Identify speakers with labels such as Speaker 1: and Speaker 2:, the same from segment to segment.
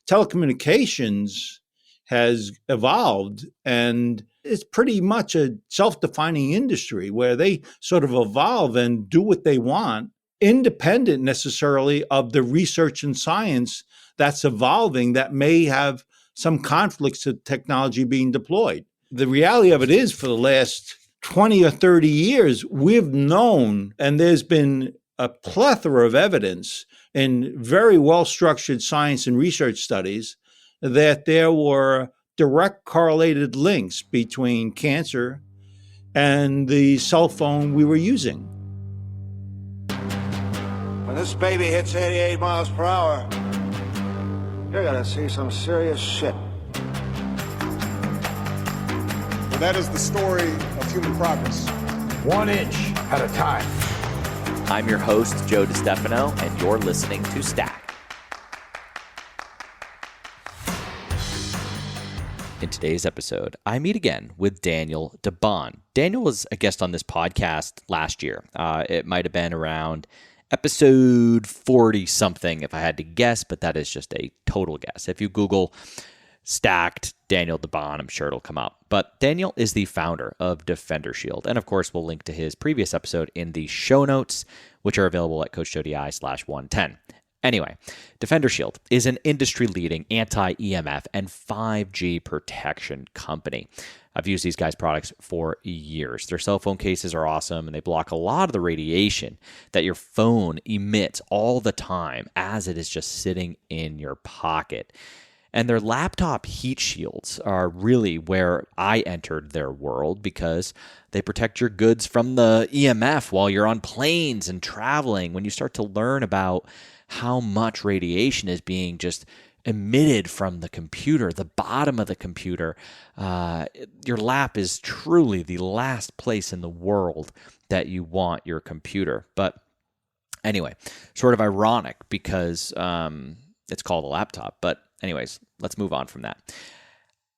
Speaker 1: telecommunications has evolved, and it's pretty much a self-defining industry where they sort of evolve and do what they want, independent necessarily of the research and science that's evolving that may have some conflicts to technology being deployed. The reality of it is, for the last 20 or 30 years, we've known, and there's been a plethora of evidence in very well-structured science and research studies that there were direct correlated links between cancer and the cell phone we were using.
Speaker 2: When this baby hits 88 miles per hour, you're gonna see some serious shit.
Speaker 3: Well, that is the story of human progress.
Speaker 4: 1 inch at a time.
Speaker 5: I'm your host, Joe DiStefano, and you're listening to Stack. In today's episode, I meet again with Daniel DeBaun. Daniel was a guest on this podcast last year. It might have been around episode 40-something if I had to guess, but that is just a total guess. If you Google Stacked Daniel DeBaun, I'm sure it'll come up. But Daniel is the founder of DefenderShield. And of course, we'll link to his previous episode in the show notes, which are available at coach.io/110. Anyway, DefenderShield is an industry-leading anti-EMF and 5G protection company. I've used these guys' products for years. Their cell phone cases are awesome, and they block a lot of the radiation that your phone emits all the time as it is just sitting in your pocket. And their laptop heat shields are really where I entered their world because they protect your goods from the EMF while you're on planes and traveling. When you start to learn about how much radiation is being just emitted from the computer, the bottom of the computer, your lap is truly the last place in the world that you want your computer. But anyway, sort of ironic because it's called a laptop. But anyways, let's move on from that.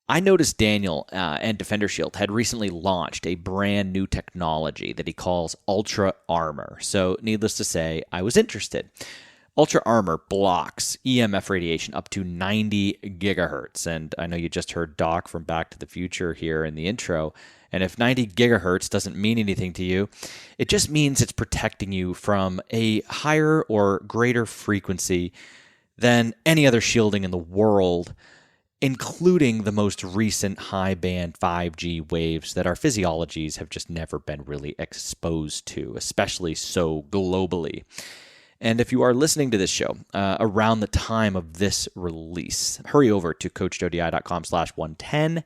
Speaker 5: I noticed Daniel and DefenderShield had recently launched a brand new technology that he calls Ultra Armor. So needless to say, I was interested. Ultra Armor blocks EMF radiation up to 90 gigahertz. And I know you just heard Doc from Back to the Future here in the intro. And if 90 gigahertz doesn't mean anything to you, it just means it's protecting you from a higher or greater frequency than any other shielding in the world, including the most recent high-band 5G waves that our physiologies have just never been really exposed to, especially so globally. And if you are listening to this show around the time of this release, hurry over to coach.io.com/110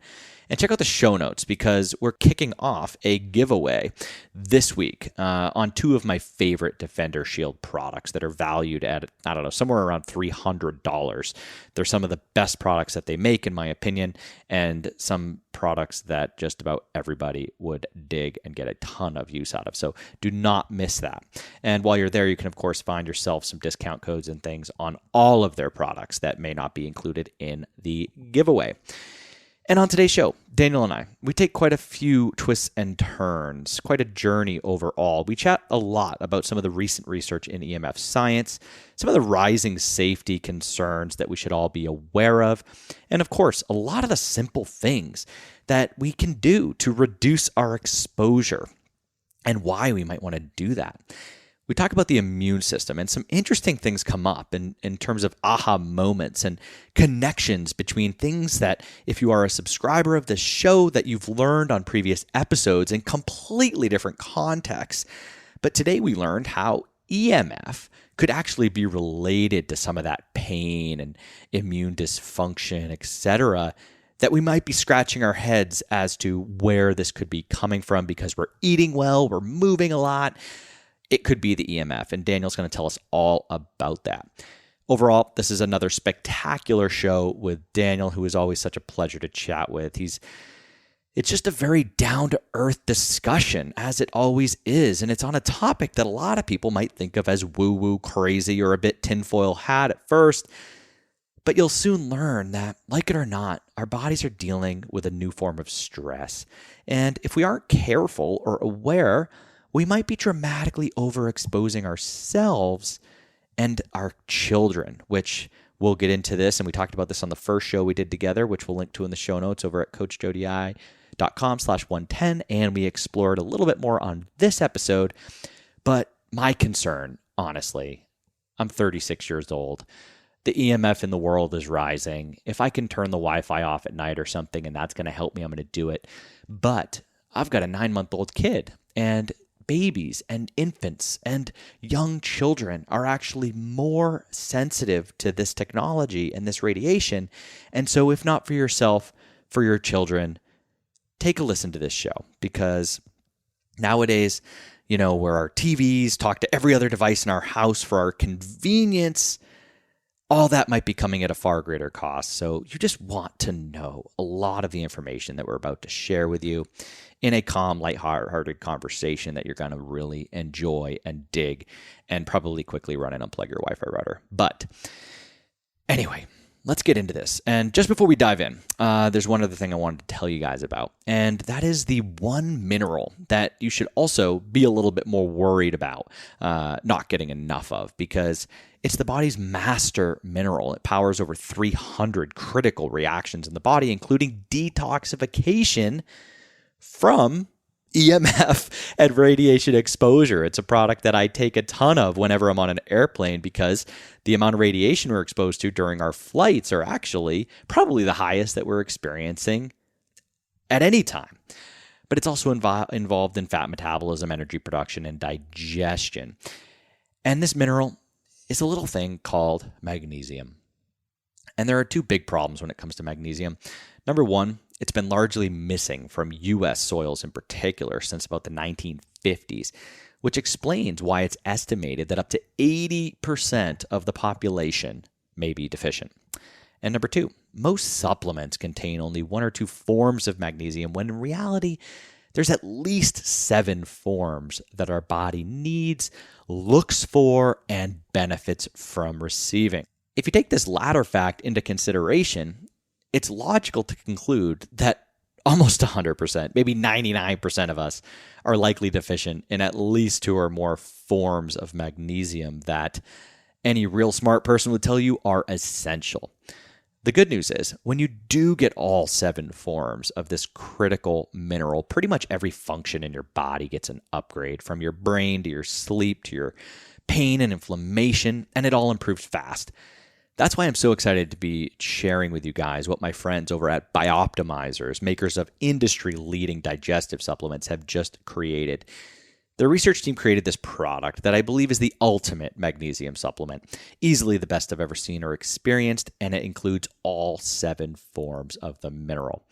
Speaker 5: and check out the show notes because we're kicking off a giveaway this week on two of my favorite DefenderShield products that are valued at, I don't know, somewhere around $300. They're some of the best products that they make, in my opinion, and some products that just about everybody would dig and get a ton of use out of. So do not miss that. And while you're there, you can, of course, find yourself some discount codes and things on all of their products that may not be included in the giveaway. And on today's show, Daniel and I, we take quite a few twists and turns, quite a journey overall. We chat a lot about some of the recent research in EMF science, some of the rising safety concerns that we should all be aware of, and of course, a lot of the simple things that we can do to reduce our exposure and why we might want to do that. We talk about the immune system, and some interesting things come up in terms of aha moments and connections between things that, if you are a subscriber of the show, that you've learned on previous episodes in completely different contexts. But today we learned how EMF could actually be related to some of that pain and immune dysfunction, etc., that we might be scratching our heads as to where this could be coming from because we're eating well, we're moving a lot. It could be the EMF, and Daniel's going to tell us all about that. Overall, this is another spectacular show with Daniel, who is always such a pleasure to chat with. It's just a very down-to-earth discussion, as it always is, and it's on a topic that a lot of people might think of as woo-woo, crazy, or a bit tinfoil hat at first. But you'll soon learn that, like it or not, our bodies are dealing with a new form of stress. And if we aren't careful or aware, we might be dramatically overexposing ourselves and our children, which we'll get into this. And we talked about this on the first show we did together, which we'll link to in the show notes over at coachjodi.com/110. And we explored a little bit more on this episode. But my concern, honestly, I'm 36 years old. The EMF in the world is rising. If I can turn the Wi-Fi off at night or something and that's going to help me, I'm going to do it. But I've got a 9-month-old kid, and babies and infants and young children are actually more sensitive to this technology and this radiation. And so if not for yourself, for your children, take a listen to this show, because nowadays, where our TVs talk to every other device in our house for our convenience, all that might be coming at a far greater cost. So you just want to know a lot of the information that we're about to share with you in a calm, lighthearted conversation that you're going to really enjoy and dig, and probably quickly run and unplug your Wi-Fi router. But anyway, let's get into this. And just before we dive in, there's one other thing I wanted to tell you guys about, and that is the one mineral that you should also be a little bit more worried about not getting enough of, because it's the body's master mineral. It powers over 300 critical reactions in the body, including detoxification from EMF and radiation exposure. It's a product that I take a ton of whenever I'm on an airplane, because the amount of radiation we're exposed to during our flights are actually probably the highest that we're experiencing at any time. But it's also involved in fat metabolism, energy production, and digestion. And this mineral is a little thing called magnesium. And there are two big problems when it comes to magnesium. Number one, it's been largely missing from U.S. soils in particular since about the 1950s, which explains why it's estimated that up to 80% of the population may be deficient. And number two, most supplements contain only 1 or 2 forms of magnesium, when in reality, there's at least 7 forms that our body needs, looks for, and benefits from receiving. If you take this latter fact into consideration, it's logical to conclude that almost 100%, maybe 99% of us are likely deficient in at least 2 or more forms of magnesium that any real smart person would tell you are essential. The good news is, when you do get all 7 forms of this critical mineral, pretty much every function in your body gets an upgrade, from your brain to your sleep to your pain and inflammation, and it all improves fast. That's why I'm so excited to be sharing with you guys what my friends over at Bioptimizers, makers of industry-leading digestive supplements, have just created. The research team created this product that I believe is the ultimate magnesium supplement, easily the best I've ever seen or experienced, and it includes all 7 forms of the mineral.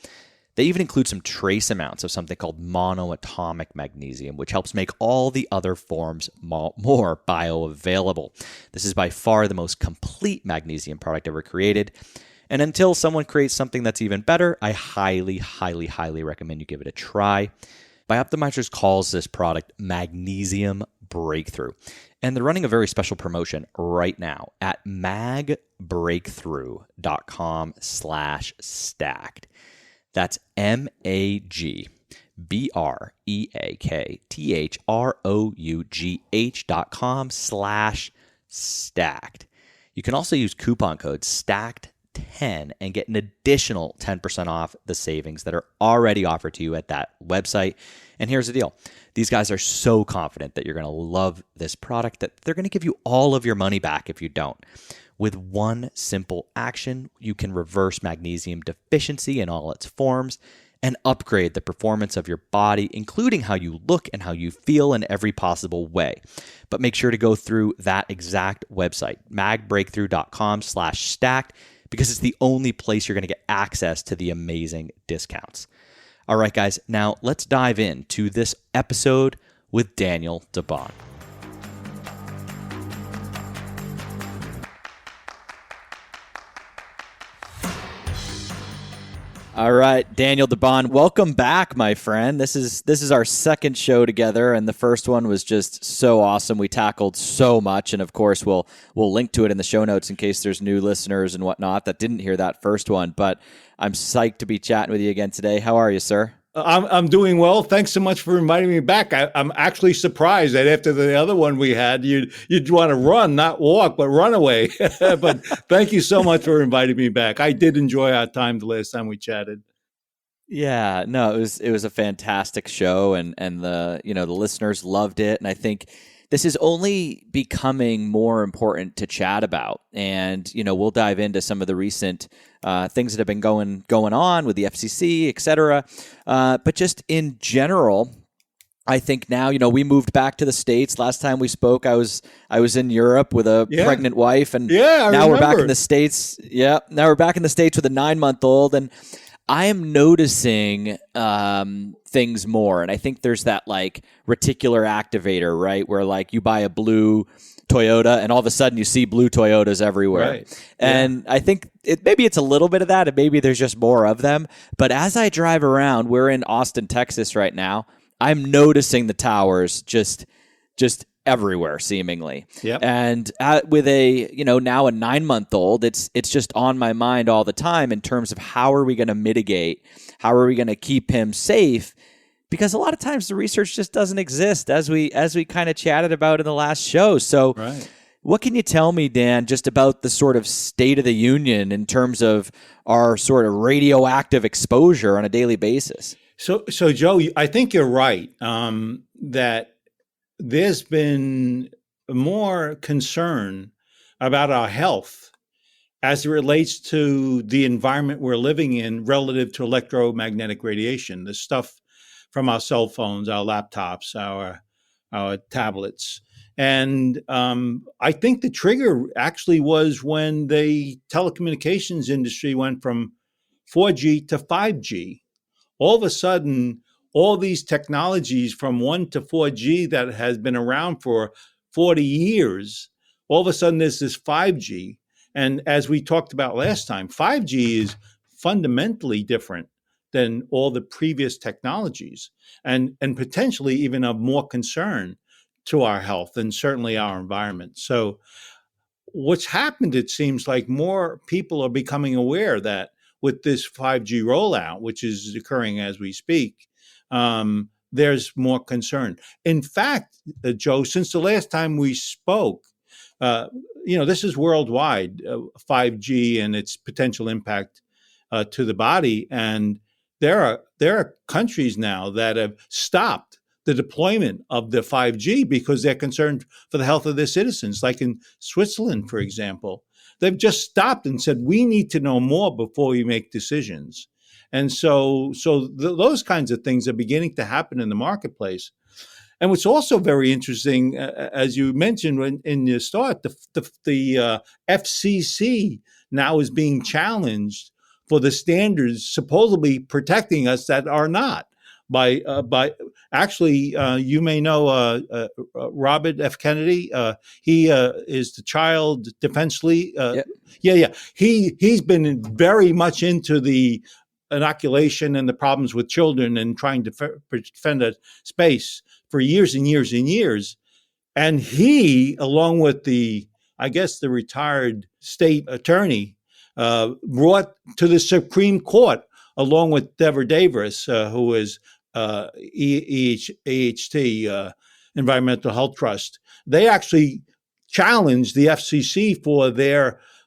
Speaker 5: They even include some trace amounts of something called monoatomic magnesium, which helps make all the other forms more bioavailable. This is by far the most complete magnesium product ever created. And until someone creates something that's even better, I highly, highly, highly recommend you give it a try. Bioptimizers calls this product Magnesium Breakthrough. And they're running a very special promotion right now at magbreakthrough.com/stacked. That's magbreakthrough.com/stacked. You can also use coupon code STACKED10 and get an additional 10% off the savings that are already offered to you at that website. And here's the deal. These guys are so confident that you're going to love this product that they're going to give you all of your money back if you don't. With one simple action, you can reverse magnesium deficiency in all its forms and upgrade the performance of your body, including how you look and how you feel in every possible way. But make sure to go through that exact website, magbreakthrough.com/stacked, because it's the only place you're going to get access to the amazing discounts. All right, guys, now let's dive into this episode with Daniel DeBaun. All right, Daniel DeBaun, welcome back, my friend. This is our second show together, and the first one was just so awesome. We tackled so much, and of course, we'll link to it in the show notes in case there's new listeners and whatnot that didn't hear that first one. But I'm psyched to be chatting with you again today. How are you, sir?
Speaker 1: I'm doing well. Thanks so much for inviting me back. I'm actually surprised that after the other one we had, you'd want to run, not walk, but run away. But thank you so much for inviting me back. I did enjoy our time the last time we chatted.
Speaker 5: Yeah, no, it was a fantastic show, and the the listeners loved it, and I think this is only becoming more important to chat about. And, we'll dive into some of the recent things that have been going on with the FCC, et cetera. But just in general, I think now, we moved back to the States. Last time we spoke, I was in Europe with a pregnant wife, and now we're back in the States. Yeah, now we're back in the States with a 9-month-old, and I am noticing things more, and I think there's that like reticular activator, right? Where like you buy a blue Toyota, and all of a sudden you see blue Toyotas everywhere. Right. And I think maybe it's a little bit of that, and maybe there's just more of them. But as I drive around, we're in Austin, Texas right now. I'm noticing the towers just everywhere seemingly. Yep. And with a now a 9-month-old, it's just on my mind all the time in terms of how are we going to mitigate, how are we going to keep him safe, because a lot of times the research just doesn't exist, as we kind of chatted about in the last show. So what can you tell me, Dan, just about the sort of state of the union in terms of our sort of radioactive exposure on a daily basis?
Speaker 1: So Joe, I think you're right that there's been more concern about our health as it relates to the environment we're living in relative to electromagnetic radiation, the stuff from our cell phones, our laptops, our tablets. And I think the trigger actually was when the telecommunications industry went from 4G to 5G. All of a sudden, all these technologies from 1 to 4G that has been around for 40 years, all of a sudden there's this 5G. And as we talked about last time, 5G is fundamentally different than all the previous technologies, and potentially even of more concern to our health and certainly our environment. So what's happened, it seems like more people are becoming aware that with this 5G rollout, which is occurring as we speak, there's more concern. In fact, Joe, since the last time we spoke, this is worldwide, 5G and its potential impact to the body. And there are countries now that have stopped the deployment of the 5G because they're concerned for the health of their citizens, like in Switzerland, for example. They've just stopped and said, we need to know more before we make decisions. And so those kinds of things are beginning to happen in the marketplace. And what's also very interesting, as you mentioned in your start, the FCC now is being challenged for the standards supposedly protecting us that are not. By actually, you may know Robert F. Kennedy. He is the Child Defense League. Yeah. He's been very much into the inoculation and the problems with children and trying to defend a space for years and years and years. And he, along with the retired state attorney, brought to the Supreme Court, along with Deborah Davis, who is EHT, Environmental Health Trust. They actually challenged the FCC for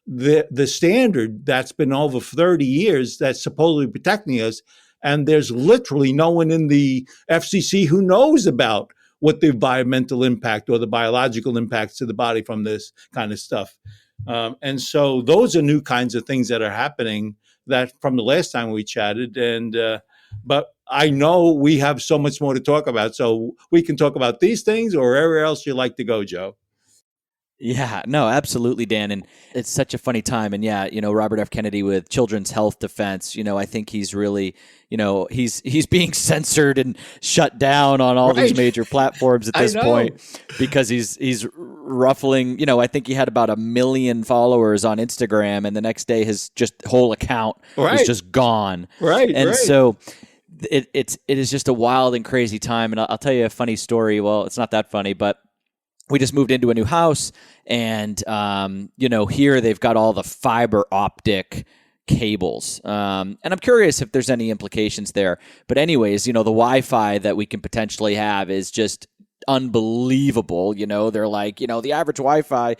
Speaker 1: the standard that's been over 30 years that's supposedly protecting us. And there's literally no one in the FCC who knows about what the environmental impact or the biological impacts to the body from this kind of stuff. And so those are new kinds of things that are happening that from the last time we chatted. And but I know we have so much more to talk about. So we can talk about these things or wherever else you like to go, Joe.
Speaker 5: Yeah, no, absolutely, Dan. And it's such a funny time. And yeah, Robert F. Kennedy with Children's Health Defense, I think he's really, he's being censored and shut down on all these major platforms at this point because he's ruffling, I think he had about 1 million followers on Instagram, and the next day his whole account was just gone. And so it is just a wild and crazy time. And I'll tell you a funny story. Well, it's not that funny, but we just moved into a new house, and here they've got all the fiber optic cables. And I'm curious if there's any implications there. But anyways, the Wi-Fi that we can potentially have is just unbelievable. They're like, the average Wi-Fi,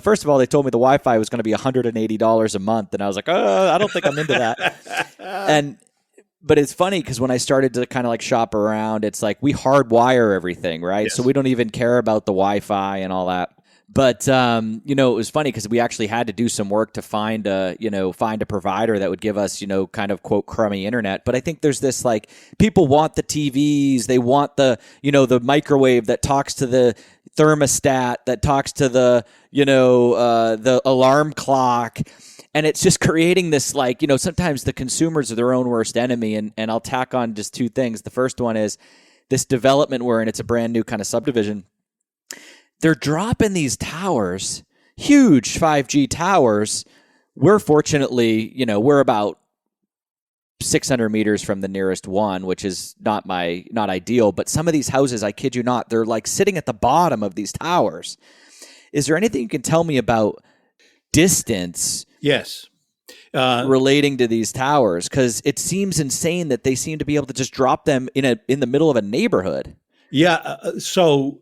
Speaker 5: first of all, they told me the Wi-Fi was going to be $180 a month. And I was like, I don't think I'm into that. But it's funny because when I started to kind of like shop around, it's like we hardwire everything, right?
Speaker 1: Yes.
Speaker 5: So we don't even care about the Wi-Fi and all that. But, it was funny because we actually had to do some work to find a provider that would give us, kind of quote crummy internet. But I think there's this like people want the TVs. They want the microwave that talks to the thermostat, that talks to the alarm clock. And it's just creating this like, sometimes the consumers are their own worst enemy. And I'll tack on just two things. The first one is this development we're in. It's a brand new kind of subdivision. They're dropping these towers, huge 5G towers. We're fortunately, we're about 600 meters from the nearest one, which is not ideal. But some of these houses, I kid you not, they're like sitting at the bottom of these towers. Is there anything you can tell me about distance?
Speaker 1: Yes.
Speaker 5: Relating to these towers? Because it seems insane that they seem to be able to just drop them in the middle of a neighborhood.
Speaker 1: Yeah. So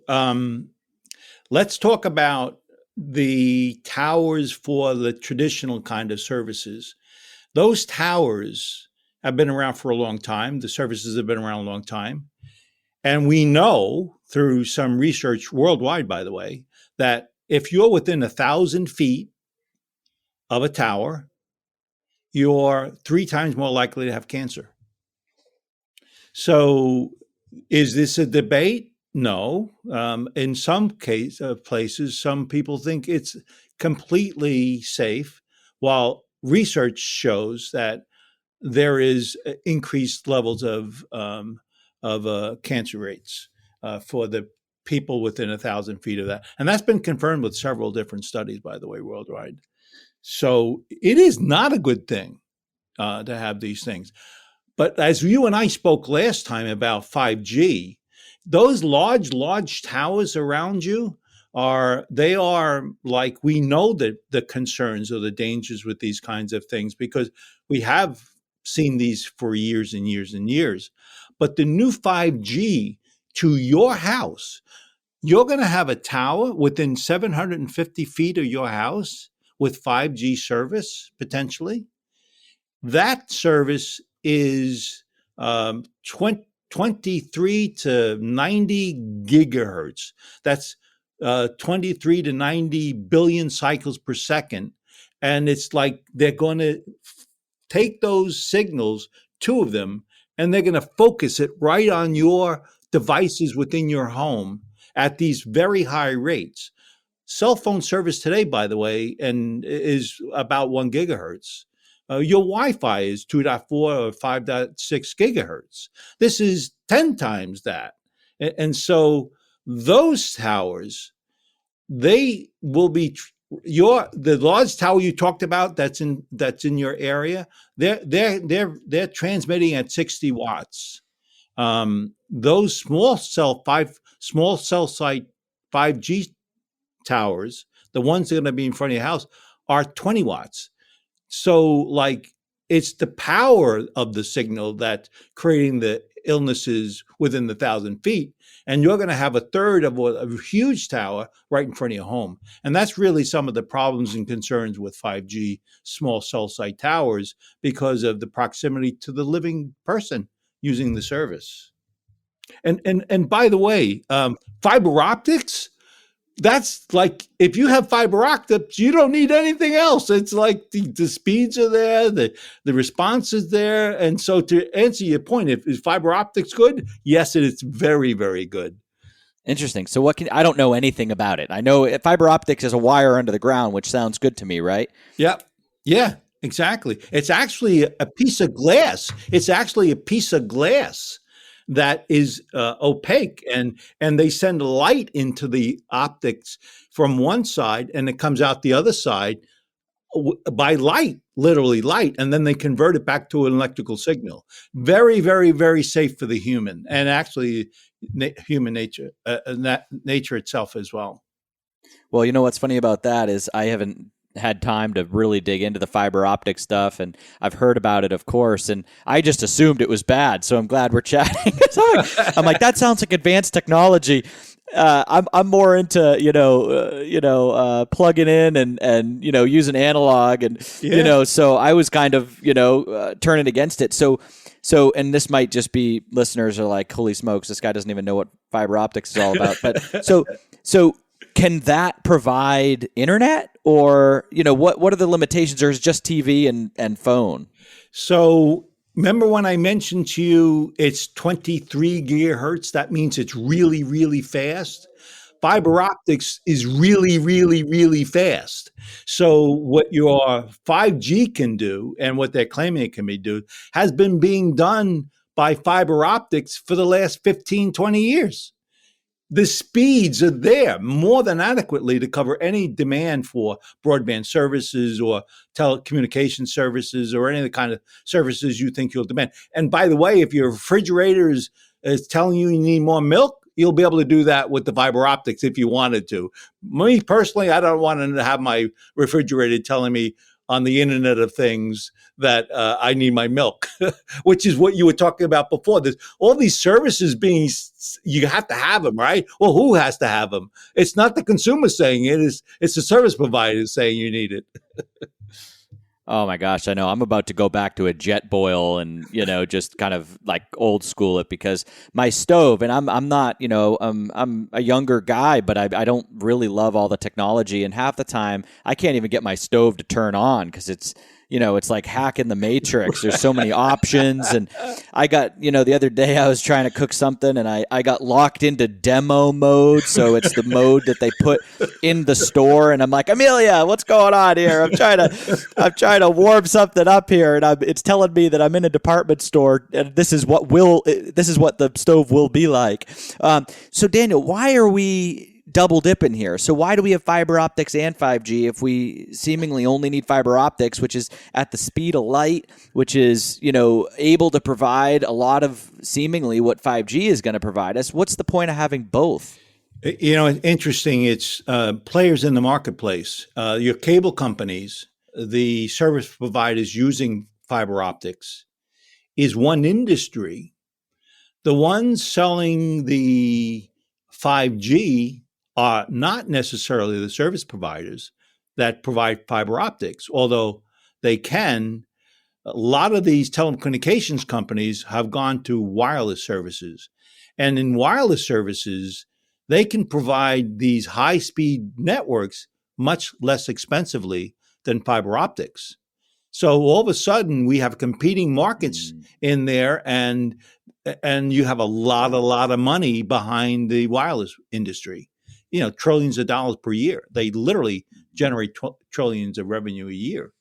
Speaker 1: let's talk about the towers for the traditional kind of services. Those towers have been around for a long time. The services have been around a long time. And we know through some research worldwide, by the way, that if you're within 1,000 feet of a tower, you're 3 times more likely to have cancer. So is this a debate? No. In some places, some people think it's completely safe, while research shows that there is increased levels of cancer rates for the people within 1,000 feet of that. And that's been confirmed with several different studies, by the way, worldwide. So it is not a good thing to have these things. But as you and I spoke last time about 5G, those large towers around you are like, we know that the concerns or the dangers with these kinds of things because we have seen these for years and years and years. But the new 5G to your house, you're going to have a tower within 750 feet of your house with 5G service, potentially. That service is 23 to 90 gigahertz. That's 23 to 90 billion cycles per second. And it's like they're going to take those signals, 2 of them, and they're going to focus it right on your devices within your home at these very high rates. Cell phone service today, by the way, and is about 1 gigahertz. Your Wi-Fi is 2.4 or 5.6 gigahertz. This is 10 times that. And so those towers, they will be the large tower you talked about that's in your area. They're transmitting at 60 watts. Those small cell site 5G towers, the ones that are going to be in front of your house, are 20 watts. So like it's the power of the signal that's creating the illnesses within the 1,000 feet. And you're going to have a third of a huge tower right in front of your home. And that's really some of the problems and concerns with 5G small cell site towers because of the proximity to the living person using the service. And by the way, fiber optics, that's like, if you have fiber optics, you don't need anything else. It's like the speeds are there, the response is there. And so to answer your point, is fiber optics good? Yes, it is very, very good.
Speaker 5: Interesting. So I don't know anything about it. I know fiber optics is a wire under the ground, which sounds good to me, right?
Speaker 1: Yep. Yeah, exactly. It's actually a piece of glass. That is opaque, and they send light into the optics from one side, and it comes out the other side by light, literally light, and then they convert it back to an electrical signal. Very, very, very safe for the human, and actually human nature, nature itself as well.
Speaker 5: Well, you know what's funny about that is I haven't had time to really dig into the fiber optic stuff, and I've heard about it, of course, and I just assumed it was bad. So I'm glad we're chatting. I'm like, that sounds like advanced technology. I'm more into plugging in and using analog and so I was kind of turning against it. So and this might just be listeners are like, holy smokes, this guy doesn't even know what fiber optics is all about. But so can that provide internet, or what are the limitations, or is it just TV and phone?
Speaker 1: So remember when I mentioned to you it's 23 gigahertz? That means it's really, really fast. Fiber optics is really, really, really fast. So what your 5G can do and what they're claiming it can be do has been being done by fiber optics for the last 15, 20 years. The speeds are there more than adequately to cover any demand for broadband services or telecommunication services or any of the kind of services you think you'll demand. And by the way, if your refrigerator is telling you need more milk, you'll be able to do that with the fiber optics if you wanted to. Me personally, I don't want to have my refrigerator telling me on the Internet of Things that I need my milk, which is what you were talking about before. There's all these services you have to have them, right? Well, who has to have them? It's not the consumer saying it, it's the service provider saying you need it.
Speaker 5: Oh my gosh, I know. I'm about to go back to a jet boil and, just kind of like old school it, because my stove, and I'm not, I'm a younger guy, but I don't really love all the technology. And half the time I can't even get my stove to turn on because it's like hacking the matrix. There's so many options. And I got, the other day I was trying to cook something and I got locked into demo mode. So it's the mode that they put in the store. And I'm like, Amelia, what's going on here? I'm trying to warm something up here. And it's telling me that I'm in a department store and this is what the stove will be like. So Daniel, why are we double dipping here? So why do we have fiber optics and 5G if we seemingly only need fiber optics, which is at the speed of light, which is, able to provide a lot of seemingly what 5G is going to provide us? What's the point of having both?
Speaker 1: It's interesting. It's players in the marketplace, your cable companies, the service providers using fiber optics is one industry. The ones selling the 5G are not necessarily the service providers that provide fiber optics, although they can. A lot of these telecommunications companies have gone to wireless services. And in wireless services, they can provide these high-speed networks much less expensively than fiber optics. So all of a sudden, we have competing markets in there, and you have a lot of money behind the wireless industry. Trillions of dollars per year. They literally generate trillions of revenue a year.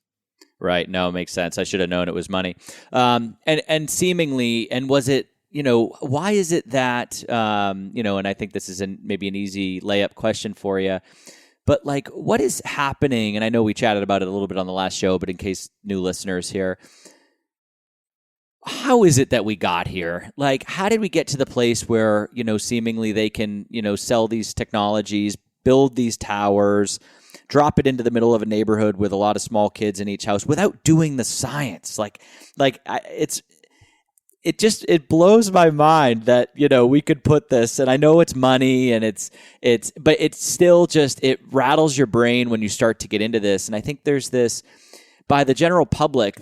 Speaker 5: Right. No, it makes sense. I should have known it was money. And seemingly, and was it, why is it that, and I think this is maybe an easy layup question for you, but like, what is happening? And I know we chatted about it a little bit on the last show, but in case new listeners here, how is it that we got here? Like, how did we get to the place where, seemingly they can, sell these technologies, build these towers, drop it into the middle of a neighborhood with a lot of small kids in each house without doing the science? It blows my mind that, we could put this, and I know it's money and but it's still just, it rattles your brain when you start to get into this. And I think there's this, by the general public,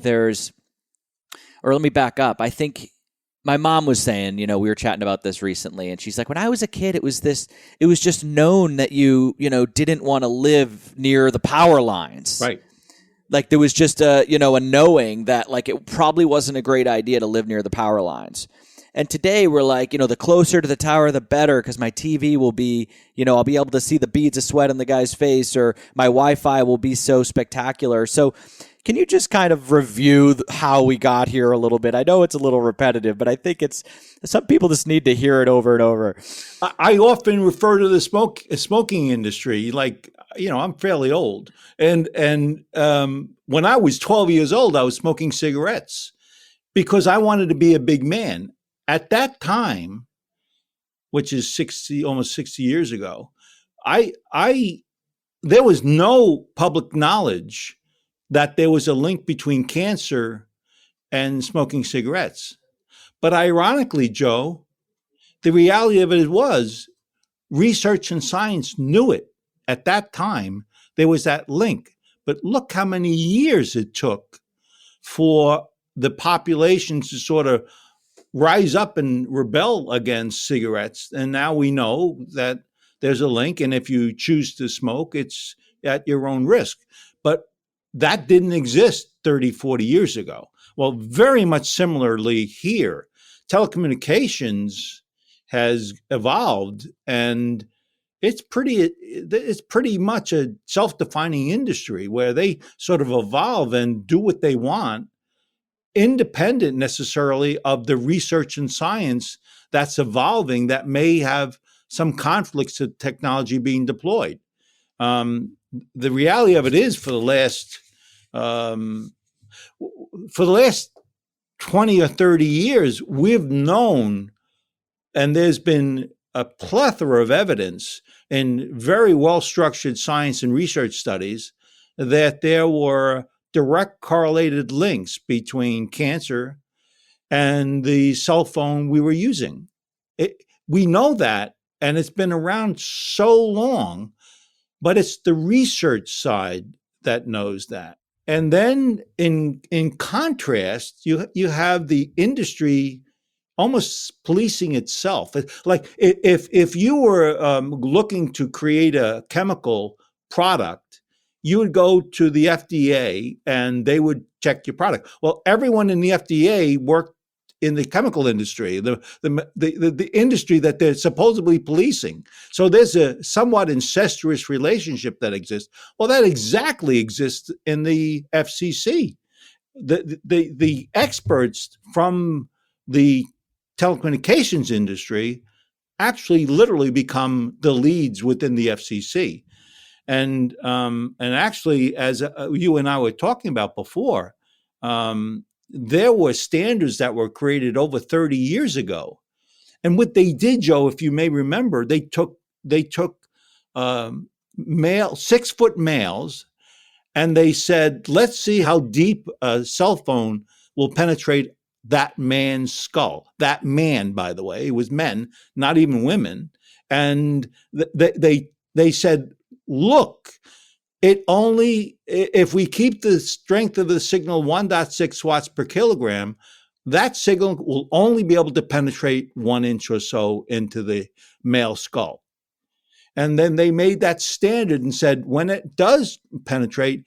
Speaker 5: or let me back up. I think my mom was saying, we were chatting about this recently, and she's like, when I was a kid, it was just known that you didn't want to live near the power lines.
Speaker 1: Right.
Speaker 5: Like there was just a knowing that like it probably wasn't a great idea to live near the power lines. And today we're like, the closer to the tower, the better, because my TV will be, I'll be able to see the beads of sweat on the guy's face, or my Wi-Fi will be so spectacular. So can you just kind of review how we got here a little bit? I know it's a little repetitive, but I think some people just need to hear it over and over.
Speaker 1: I often refer to the smoking industry. Like, I'm fairly old. And when I was 12 years old, I was smoking cigarettes because I wanted to be a big man. At that time, which is almost 60 years ago, I there was no public knowledge that there was a link between cancer and smoking cigarettes. But ironically, Joe, the reality of it was research and science knew it at that time. There was that link. But look how many years it took for the population to sort of rise up and rebel against cigarettes. And now we know that there's a link. And if you choose to smoke, it's at your own risk. But that didn't exist 30, 40 years ago. Well, very much similarly here, telecommunications has evolved, and it's pretty much a self-defining industry where they sort of evolve and do what they want, independent necessarily of the research and science that's evolving that may have some conflicts to technology being deployed. The reality of it is, for the last 20 or 30 years, we've known, and there's been a plethora of evidence in very well-structured science and research studies that there were direct correlated links between cancer and the cell phone we were using. We know that, and it's been around so long, but it's the research side that knows that. And then in contrast, you have the industry almost policing itself. Like if you were looking to create a chemical product, you would go to the FDA and they would check your product. Well, everyone in the FDA worked in the chemical industry, the industry that they're supposedly policing. So there's a somewhat incestuous relationship that exists. Well, that exactly exists in the FCC. The experts from the telecommunications industry actually literally become the leads within the FCC. And actually, as you and I were talking about before, there were standards that were created over 30 years ago. And what they did, Joe, if you may remember, they took 6-foot males, and they said, let's see how deep a cell phone will penetrate that man's skull. That man, by the way, it was men, not even women. And they said, look, if we keep the strength of the signal 1.6 watts per kilogram, that signal will only be able to penetrate 1 inch or so into the male skull. And then they made that standard and said, when it does penetrate,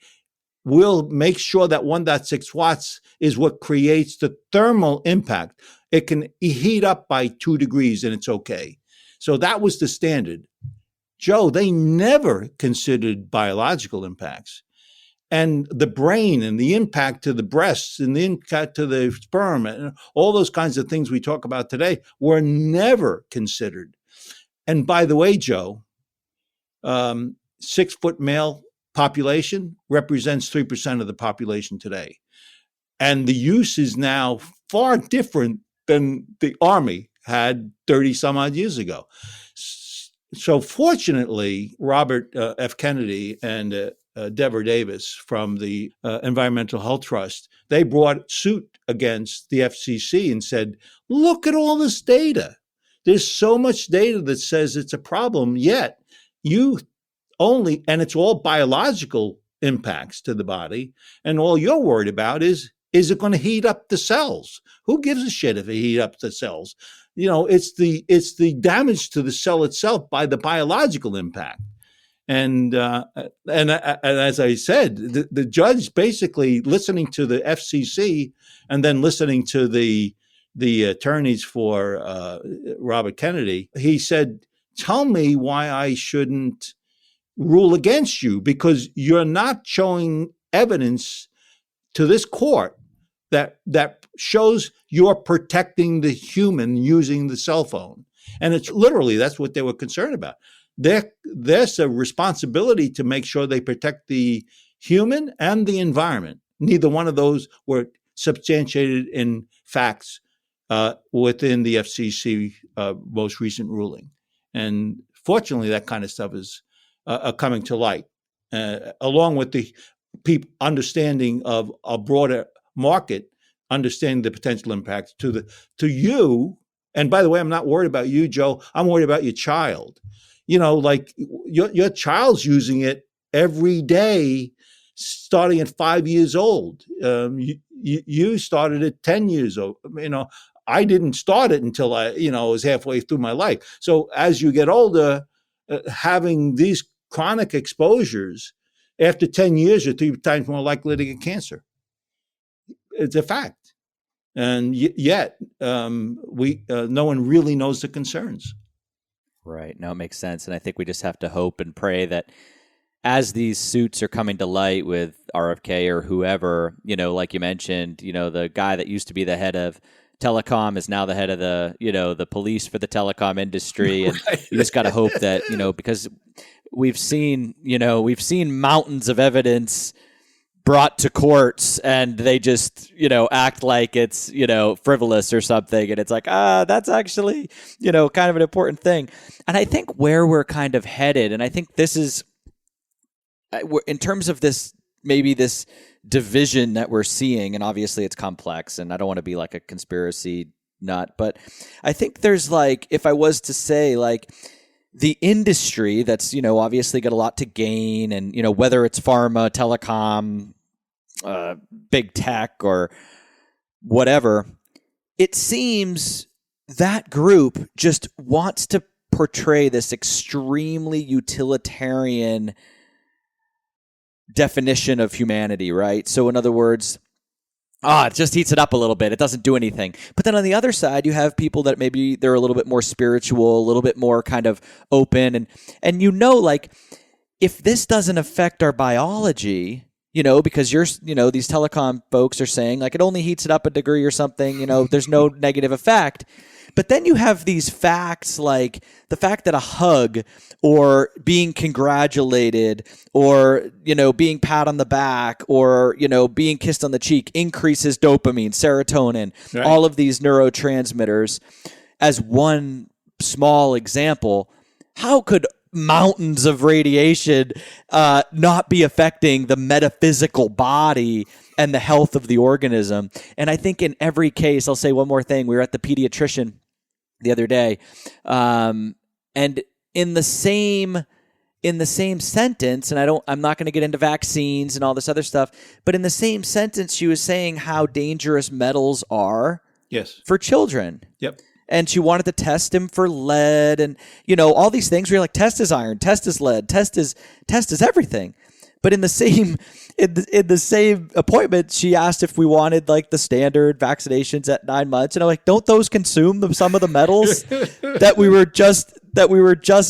Speaker 1: we'll make sure that 1.6 watts is what creates the thermal impact. It can heat up by 2 degrees and it's okay. So that was the standard. Joe, they never considered biological impacts. And the brain and the impact to the breasts and the impact to the sperm and all those kinds of things we talk about today were never considered. And by the way, Joe, 6-foot male population represents 3% of the population today. And the use is now far different than the Army had 30 some odd years ago. So fortunately, Robert F. Kennedy and Deborah Davis from the Environmental Health Trust, they brought suit against the FCC and said, look at all this data. There's so much data that says it's a problem, yet you only, and it's all biological impacts to the body, and all you're worried about is it going to heat up the cells? Who gives a shit if it heat up the cells? You know, it's the damage to the cell itself by the biological impact. And as I said, the judge basically listening to the FCC and then listening to the attorneys for Robert Kennedy, he said, tell me why I shouldn't rule against you, because you're not showing evidence to this court that shows you're protecting the human using the cell phone. And it's literally, that's what they were concerned about. There's a responsibility to make sure they protect the human and the environment. Neither one of those were substantiated in facts within the FCC most recent ruling. And fortunately, that kind of stuff is coming to light. along with the understanding of a broader market, understanding the potential impacts to you. And by the way, I'm not worried about you, Joe. I'm worried about your child. Like your child's using it every day, starting at 5 years old. You started at 10 years old. I didn't start it until I was halfway through my life. So as you get older, having these chronic exposures, after 10 years, you're 3 times more likely to get cancer. It's a fact. And yet, no one really knows the concerns.
Speaker 5: Right. No, it makes sense. And I think we just have to hope and pray that as these suits are coming to light with RFK or whoever, like you mentioned, the guy that used to be the head of telecom is now the head of the police for the telecom industry. And
Speaker 1: Right.
Speaker 5: you just got to hope that, because we've seen mountains of evidence brought to courts and they just, act like it's, frivolous or something. And it's like, that's actually, kind of an important thing. And I think where we're kind of headed, and I think this is, in terms of this, maybe this division that we're seeing, and obviously it's complex and I don't want to be like a conspiracy nut, but I think there's like, if I was to say like, the industry that's, obviously got a lot to gain and, whether it's pharma, telecom, big tech or whatever, it seems that group just wants to portray this extremely utilitarian definition of humanity, right? So in other words, it just heats it up a little bit. It doesn't do anything. But then on the other side, you have people that maybe they're a little bit more spiritual, a little bit more kind of open. And like, if this doesn't affect our biology, because these telecom folks are saying like it only heats it up a degree or something, there's no negative effect. But then you have these facts like the fact that a hug or being congratulated or, being pat on the back or, being kissed on the cheek increases dopamine, serotonin, right. All of these neurotransmitters. As one small example, how could mountains of radiation not be affecting the metaphysical body and the health of the organism? And I think in every case, I'll say one more thing. We were at the pediatrician the other day, and in the same sentence, and I'm not going to get into vaccines and all this other stuff, but in the same sentence, she was saying how dangerous metals are,
Speaker 1: yes,
Speaker 5: for children.
Speaker 1: Yep.
Speaker 5: And she wanted to test him for lead and, all these things where you're like, test is iron, test is lead, test is everything. But in the same appointment, she asked if we wanted like the standard vaccinations at 9 months. And I'm like, don't those consume some of the metals that we were just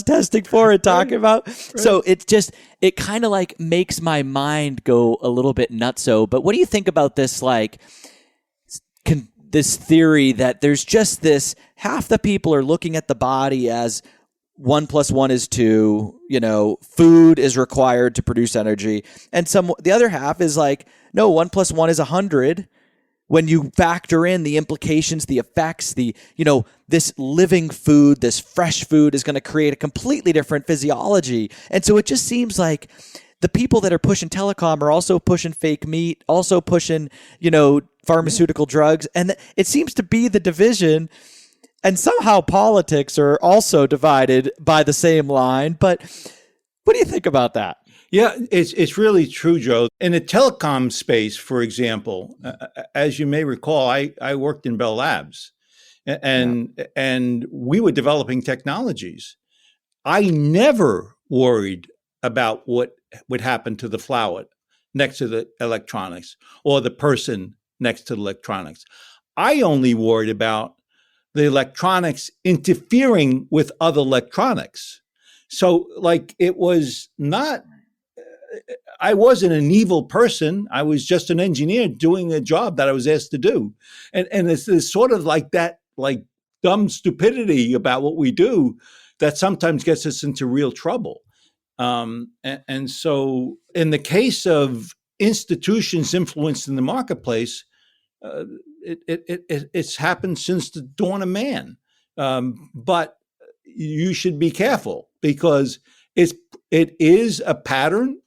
Speaker 5: testing for and talking about? Right. So it kind of like makes my mind go a little bit nutso. But what do you think about this, like, this theory that there's just this, half the people are looking at the body as 1 + 1 is 2, food is required to produce energy. And the other half is like, no, 1 + 1 is 100. When you factor in the implications, the effects, this living food, this fresh food is going to create a completely different physiology. And so it just seems like the people that are pushing telecom are also pushing fake meat, also pushing, pharmaceutical drugs. And it seems to be the division. And somehow politics are also divided by the same line. But what do you think about that?
Speaker 1: Yeah, it's really true, Joe. In the telecom space, for example, as you may recall, I worked in Bell Labs, and we were developing technologies. I never worried about what would happen to the flower next to the electronics or the person next to the electronics. I only worried about the electronics interfering with other electronics. So like it was not, I wasn't an evil person. I was just an engineer doing a job that I was asked to do. And it's sort of like that, like dumb stupidity about what we do that sometimes gets us into real trouble. And so in the case of institutions influencing the marketplace, it's happened since the dawn of man. But you should be careful because it's it is a pattern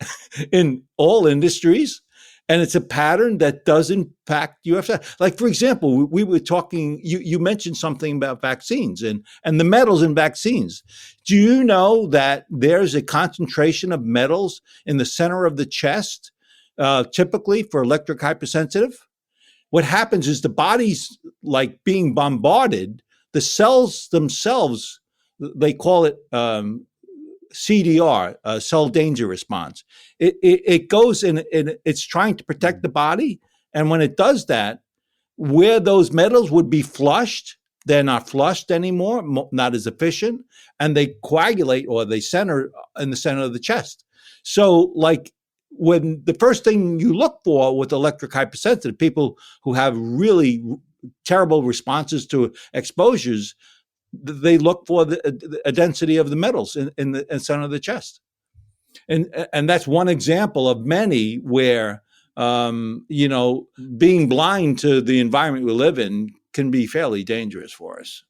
Speaker 1: in all industries. And it's a pattern that does impact you. Like, for example, we were talking, you mentioned something about vaccines and the metals in vaccines. Do you know that there's a concentration of metals in the center of the chest, typically for electric hypersensitive? What happens is the body's like being bombarded. The cells themselves, they call it CDR, cell danger response. It goes in, it's trying to protect the body. And when it does that, where those metals would be flushed, they're not flushed anymore, not as efficient, and they coagulate or they center in the center of the chest. So like when the first thing you look for with electric hypersensitive, people who have really terrible responses to exposures, they look for a density of the metals in the center of the chest. And that's one example of many where, being blind to the environment we live in can be fairly dangerous for us.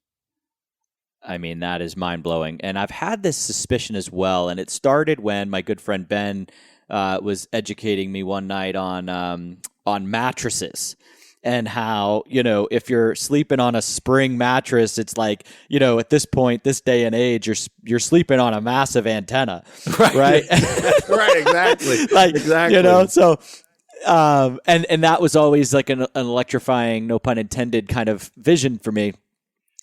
Speaker 5: I mean, that is mind-blowing. And I've had this suspicion as well. And it started when my good friend Ben was educating me one night on mattresses. And how, if you're sleeping on a spring mattress, it's like, at this point, this day and age, you're sleeping on a massive antenna, right?
Speaker 1: Right, exactly.
Speaker 5: Exactly. So, and that was always like an electrifying, no pun intended, kind of vision for me.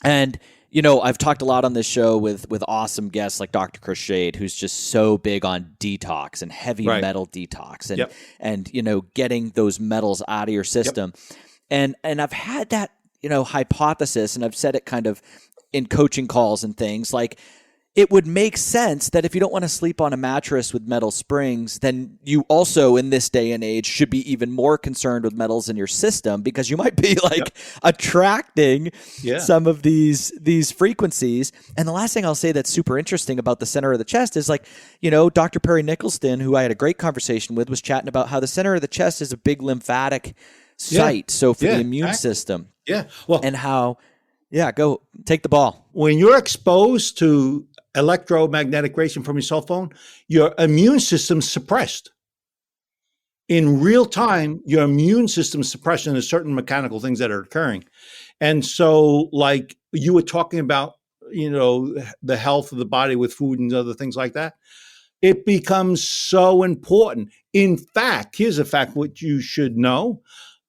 Speaker 5: And, I've talked a lot on this show with awesome guests like Dr. Chris Shade, who's just so big on detox and heavy metal detox and getting those metals out of your system. Yep. And I've had that, hypothesis, and I've said it kind of in coaching calls and things, like it would make sense that if you don't want to sleep on a mattress with metal springs, then you also in this day and age should be even more concerned with metals in your system, because you might be attracting some of these frequencies. And the last thing I'll say that's super interesting about the center of the chest is Dr. Perry Nicholson, who I had a great conversation with, was chatting about how the center of the chest is a big lymphatic site. So for the immune system.
Speaker 1: Yeah. Well,
Speaker 5: and how, go take the ball.
Speaker 1: When you're exposed to electromagnetic radiation from your cell phone, your immune system's suppressed. In real time, your immune system's suppressed, and there's certain mechanical things that are occurring. And so, like you were talking about, the health of the body with food and other things like that, it becomes so important. In fact, here's a fact what you should know.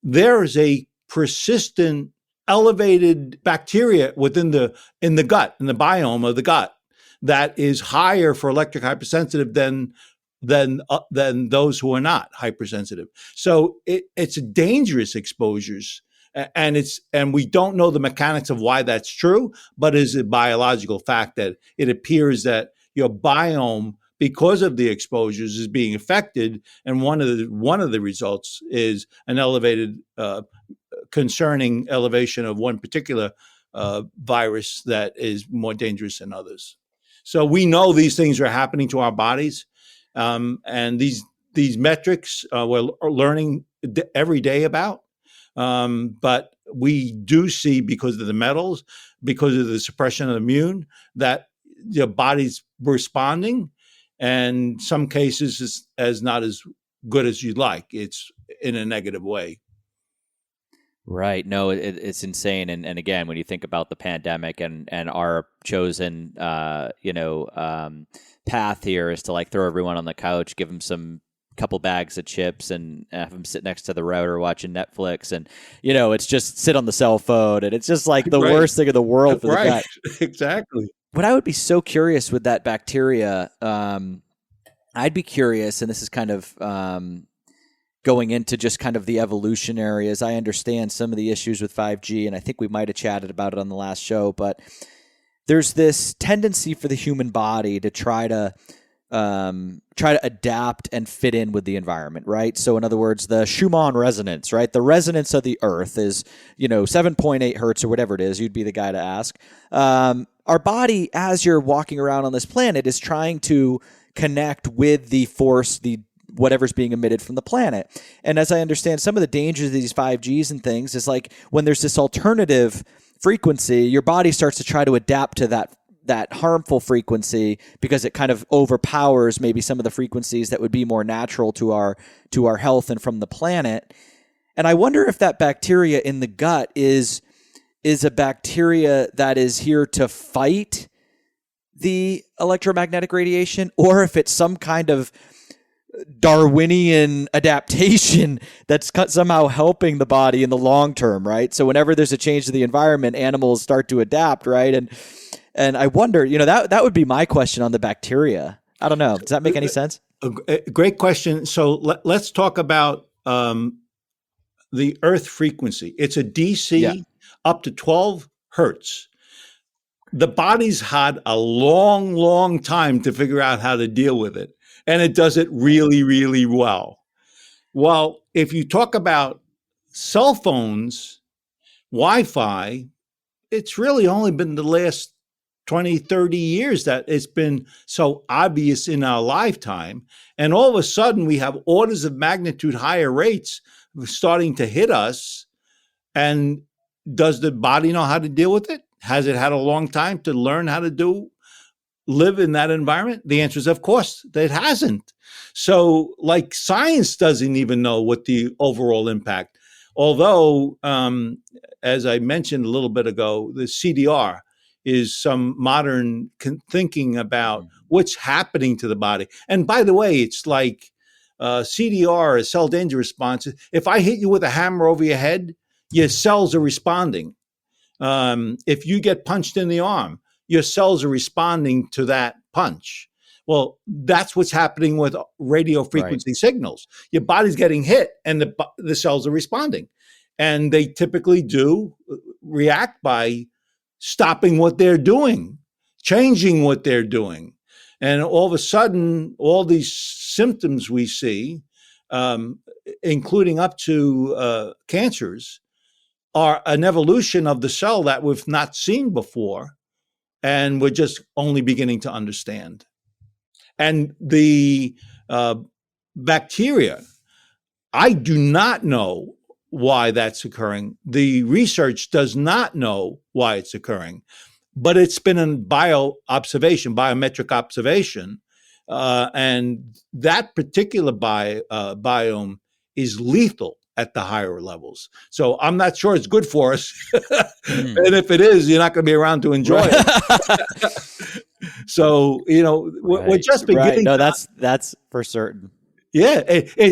Speaker 1: There is a persistent elevated bacteria in the gut, in the biome of the gut, that is higher for electric hypersensitive than those who are not hypersensitive. So it's dangerous exposures, and we don't know the mechanics of why that's true, but it is a biological fact that it appears that your biome, because of the exposures, is being affected, and one of the results is an elevated, concerning elevation of one particular virus that is more dangerous than others. So we know these things are happening to our bodies, and these metrics we're learning every day about. But we do see, because of the metals, because of the suppression of the immune, that your body's responding, and some cases is as not as good as you'd like. It's in a negative way.
Speaker 5: Right. No, it's insane. And again, when you think about the pandemic and our chosen, path here is to throw everyone on the couch, give them some couple bags of chips and have them sit next to the router watching Netflix. And, it's just sit on the cell phone. And it's just the worst thing in the world for the gut.
Speaker 1: Exactly.
Speaker 5: But I would be so curious with that bacteria. I'd be curious, and this is kind of going into just kind of the evolutionary, as I understand some of the issues with 5G, and I think we might have chatted about it on the last show, but there's this tendency for the human body to try to adapt and fit in with the environment, right? So in other words, the Schumann Resonance, right? The resonance of the Earth is, 7.8 hertz or whatever it is. You'd be the guy to ask. Our body, as you're walking around on this planet, is trying to connect with the force, whatever's being emitted from the planet. And as I understand, some of the dangers of these 5Gs and things is when there's this alternative frequency, your body starts to try to adapt to that harmful frequency because it kind of overpowers maybe some of the frequencies that would be more natural to our health and from the planet. And I wonder if that bacteria in the gut is a bacteria that is here to fight the electromagnetic radiation, or if it's some kind of Darwinian adaptation that's somehow helping the body in the long term, right? So whenever there's a change to the environment, animals start to adapt, right? And I wonder, that would be my question on the bacteria. I don't know. Does that make any sense?
Speaker 1: Great question. So let's talk about the Earth frequency. It's a DC up to 12 hertz. The body's had a long, long time to figure out how to deal with it. And it does it really, really well. Well, if you talk about cell phones, Wi-Fi, it's really only been the last 20, 30 years that it's been so obvious in our lifetime. And all of a sudden, we have orders of magnitude higher rates starting to hit us. And does the body know how to deal with it? Has it had a long time to learn how to live in that environment? The answer is, of course, that it hasn't. So, like, science doesn't even know what the overall impact. Although, as I mentioned a little bit ago, the CDR is some modern thinking about what's happening to the body. And by the way, it's like CDR, cell danger response. If I hit you with a hammer over your head, your cells are responding. If you get punched in the arm, your cells are responding to that punch. Well, that's what's happening with radio frequency signals. Your body's getting hit and the cells are responding. And they typically do react by stopping what they're doing, changing what they're doing. And all of a sudden, all these symptoms we see, including up to cancers, are an evolution of the cell that we've not seen before, and we're just only beginning to understand. And the bacteria, I do not know why that's occurring. The research does not know why it's occurring, but it's been a biometric observation, and that particular biome is lethal at the higher levels. So I'm not sure it's good for us. And if it is, you're not going to be around to enjoy it. So, we're just beginning.
Speaker 5: No, that's for certain.
Speaker 1: Yeah.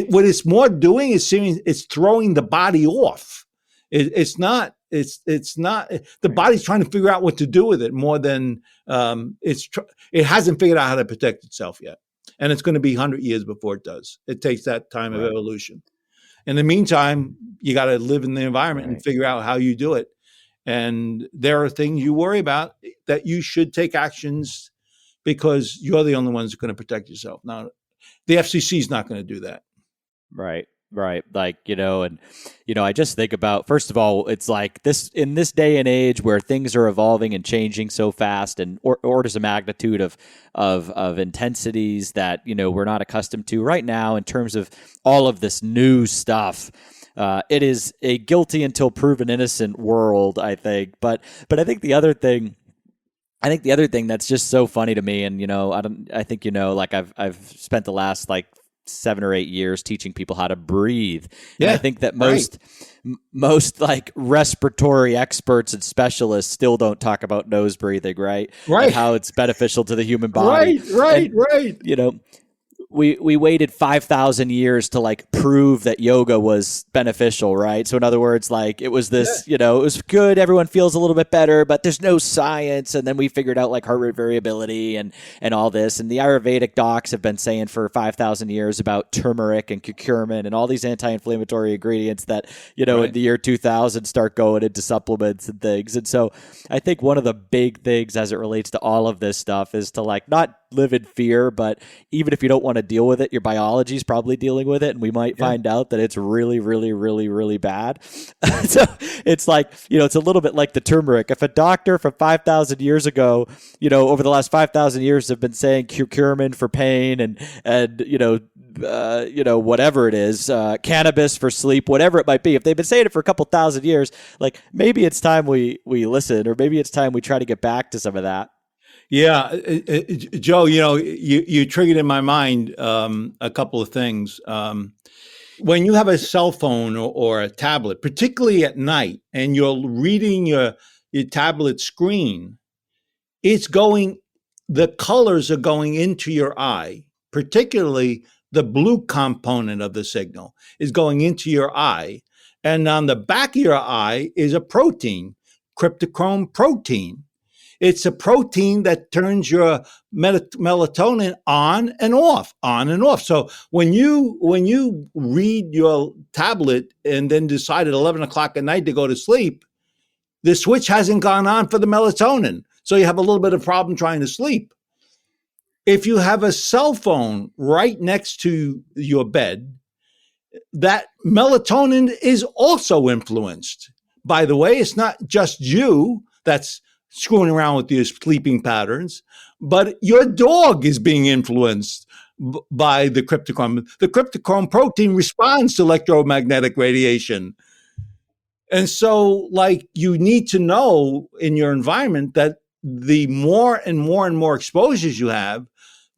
Speaker 1: What it's more doing is it's throwing the body off. It's not, the body's trying to figure out what to do with it more than it hasn't figured out how to protect itself yet. And it's going to be 100 years before it does. It takes that time of evolution. In the meantime, you got to live in the environment and figure out how you do it. And there are things you worry about that you should take actions because you're the only ones who are going to protect yourself. Now, the FCC is not going to do that.
Speaker 5: Right. Like, I just think about, first of all, it's like this in this day and age where things are evolving and changing so fast and orders of magnitude of intensities that, we're not accustomed to right now in terms of all of this new stuff. It is a guilty until proven innocent world, I think. But I think the other thing that's just so funny to me, and I've spent the last 7 or 8 years teaching people how to breathe. Yeah, and I think that most like respiratory experts and specialists still don't talk about nose breathing, right? Right. And how it's beneficial to the human body. Right. We waited 5,000 years to prove that yoga was beneficial, right? So in other words, it was this, it was good. Everyone feels a little bit better, but there's no science. And then we figured out heart rate variability and all this. And the Ayurvedic docs have been saying for 5,000 years about turmeric and curcumin and all these anti-inflammatory ingredients that, in the year 2000 start going into supplements and things. And so I think one of the big things as it relates to all of this stuff is to not live in fear, but even if you don't want to deal with it, your biology is probably dealing with it, and we might find out that it's really, really, really, really bad. So it's it's a little bit like the turmeric. If a doctor from 5,000 years ago, over the last 5,000 years have been saying curcumin for pain and whatever it is, cannabis for sleep, whatever it might be, if they've been saying it for a couple thousand years, maybe it's time we listen, or maybe it's time we try to get back to some of that.
Speaker 1: Yeah, Joe, you triggered in my mind a couple of things. When you have a cell phone or a tablet, particularly at night, and you're reading your tablet screen, it's going, the colors are going into your eye, particularly the blue component of the signal is going into your eye. And on the back of your eye is a protein, cryptochrome protein. It's a protein that turns your melatonin on and off, on and off. So when you read your tablet and then decide at 11 o'clock at night to go to sleep, the switch hasn't gone on for the melatonin. So you have a little bit of problem trying to sleep. If you have a cell phone right next to your bed, that melatonin is also influenced. By the way, it's not just you that's screwing around with your sleeping patterns, but your dog is being influenced by the cryptochrome. The cryptochrome protein responds to electromagnetic radiation. And so, like, you need to know in your environment that the more and more and more exposures you have,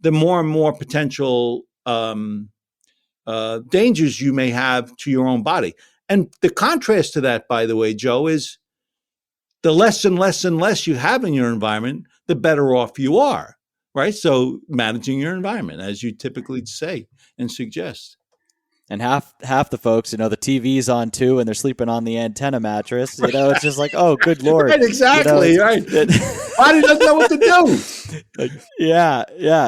Speaker 1: the more and more potential dangers you may have to your own body. And the contrast to that, by the way, Joe, is the less and less and less you have in your environment, the better off you are, right? So managing your environment, as you typically say and suggest.
Speaker 5: And half the folks, the TV's on too, and they're sleeping on the antenna mattress. It's just like, oh, good Lord.
Speaker 1: Right, exactly, right. Body doesn't know what to do.
Speaker 5: Yeah.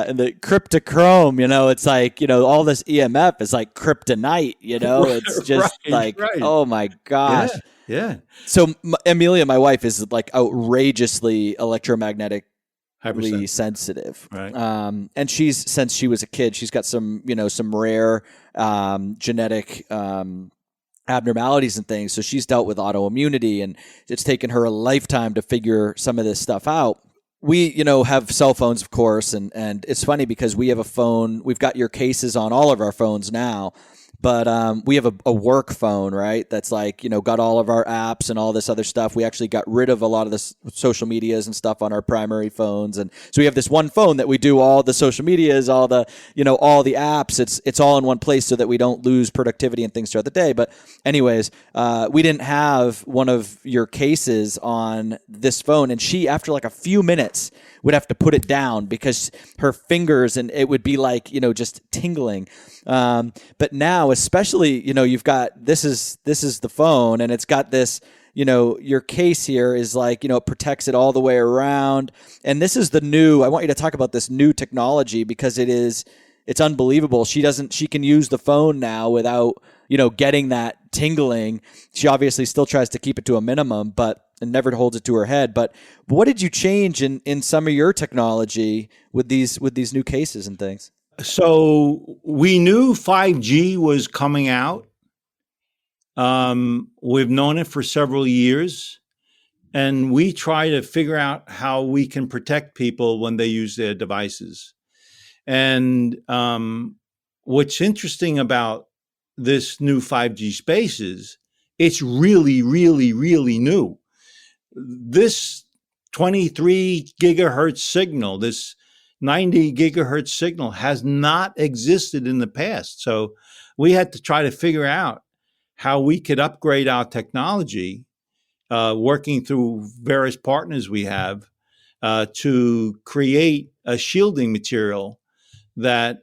Speaker 5: And the cryptochrome, it's like, all this EMF is like kryptonite, it's just right. Oh my gosh.
Speaker 1: Yeah.
Speaker 5: So Amelia, my wife, is like outrageously electromagnetic sensitive.
Speaker 1: Right.
Speaker 5: And since she was a kid, she's got some rare genetic abnormalities and things. So she's dealt with autoimmunity, and it's taken her a lifetime to figure some of this stuff out. We, have cell phones, of course, and it's funny because we have a phone. We've got your cases on all of our phones now. But we have a work phone, right? That's like, got all of our apps and all this other stuff. We actually got rid of a lot of the social medias and stuff on our primary phones. And so we have this one phone that we do all the social medias, all the, all the apps. It's all in one place so that we don't lose productivity and things throughout the day. But anyways, we didn't have one of your cases on this phone. And she, after like a few minutes, would have to put it down because her fingers, and it would be like, just tingling. But now, especially, you've got, this is the phone, and it's got this, your case here is like, it protects it all the way around. And this is I want you to talk about this new technology because it's unbelievable. She can use the phone now without, getting that tingling. She obviously still tries to keep it to a minimum, and never holds it to her head. But what did you change in some of your technology with these new cases and things?
Speaker 1: So we knew 5G was coming out. We've known it for several years, and we try to figure out how we can protect people when they use their devices. And what's interesting about this new 5G space is it's really, really, really new. This 23 gigahertz signal, this 90 gigahertz signal has not existed in the past. So we had to try to figure out how we could upgrade our technology, working through various partners we have, to create a shielding material that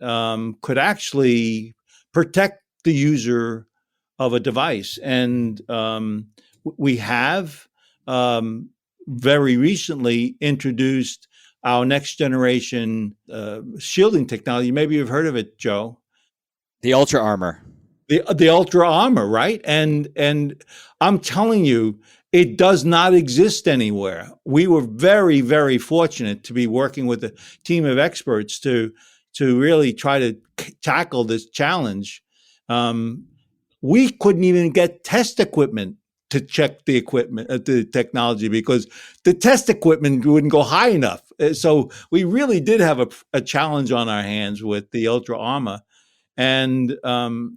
Speaker 1: could actually protect the user of a device. And we have very recently introduced our next generation shielding technology. Maybe you've heard of it, Joe.
Speaker 5: The Ultra Armor.
Speaker 1: The Ultra Armor, right? And I'm telling you, it does not exist anywhere. We were very, very fortunate to be working with a team of experts to really try to tackle this challenge. We couldn't even get test equipment to check the equipment, the technology, because the test equipment wouldn't go high enough. So we really did have a challenge on our hands with the Ultra Armor. And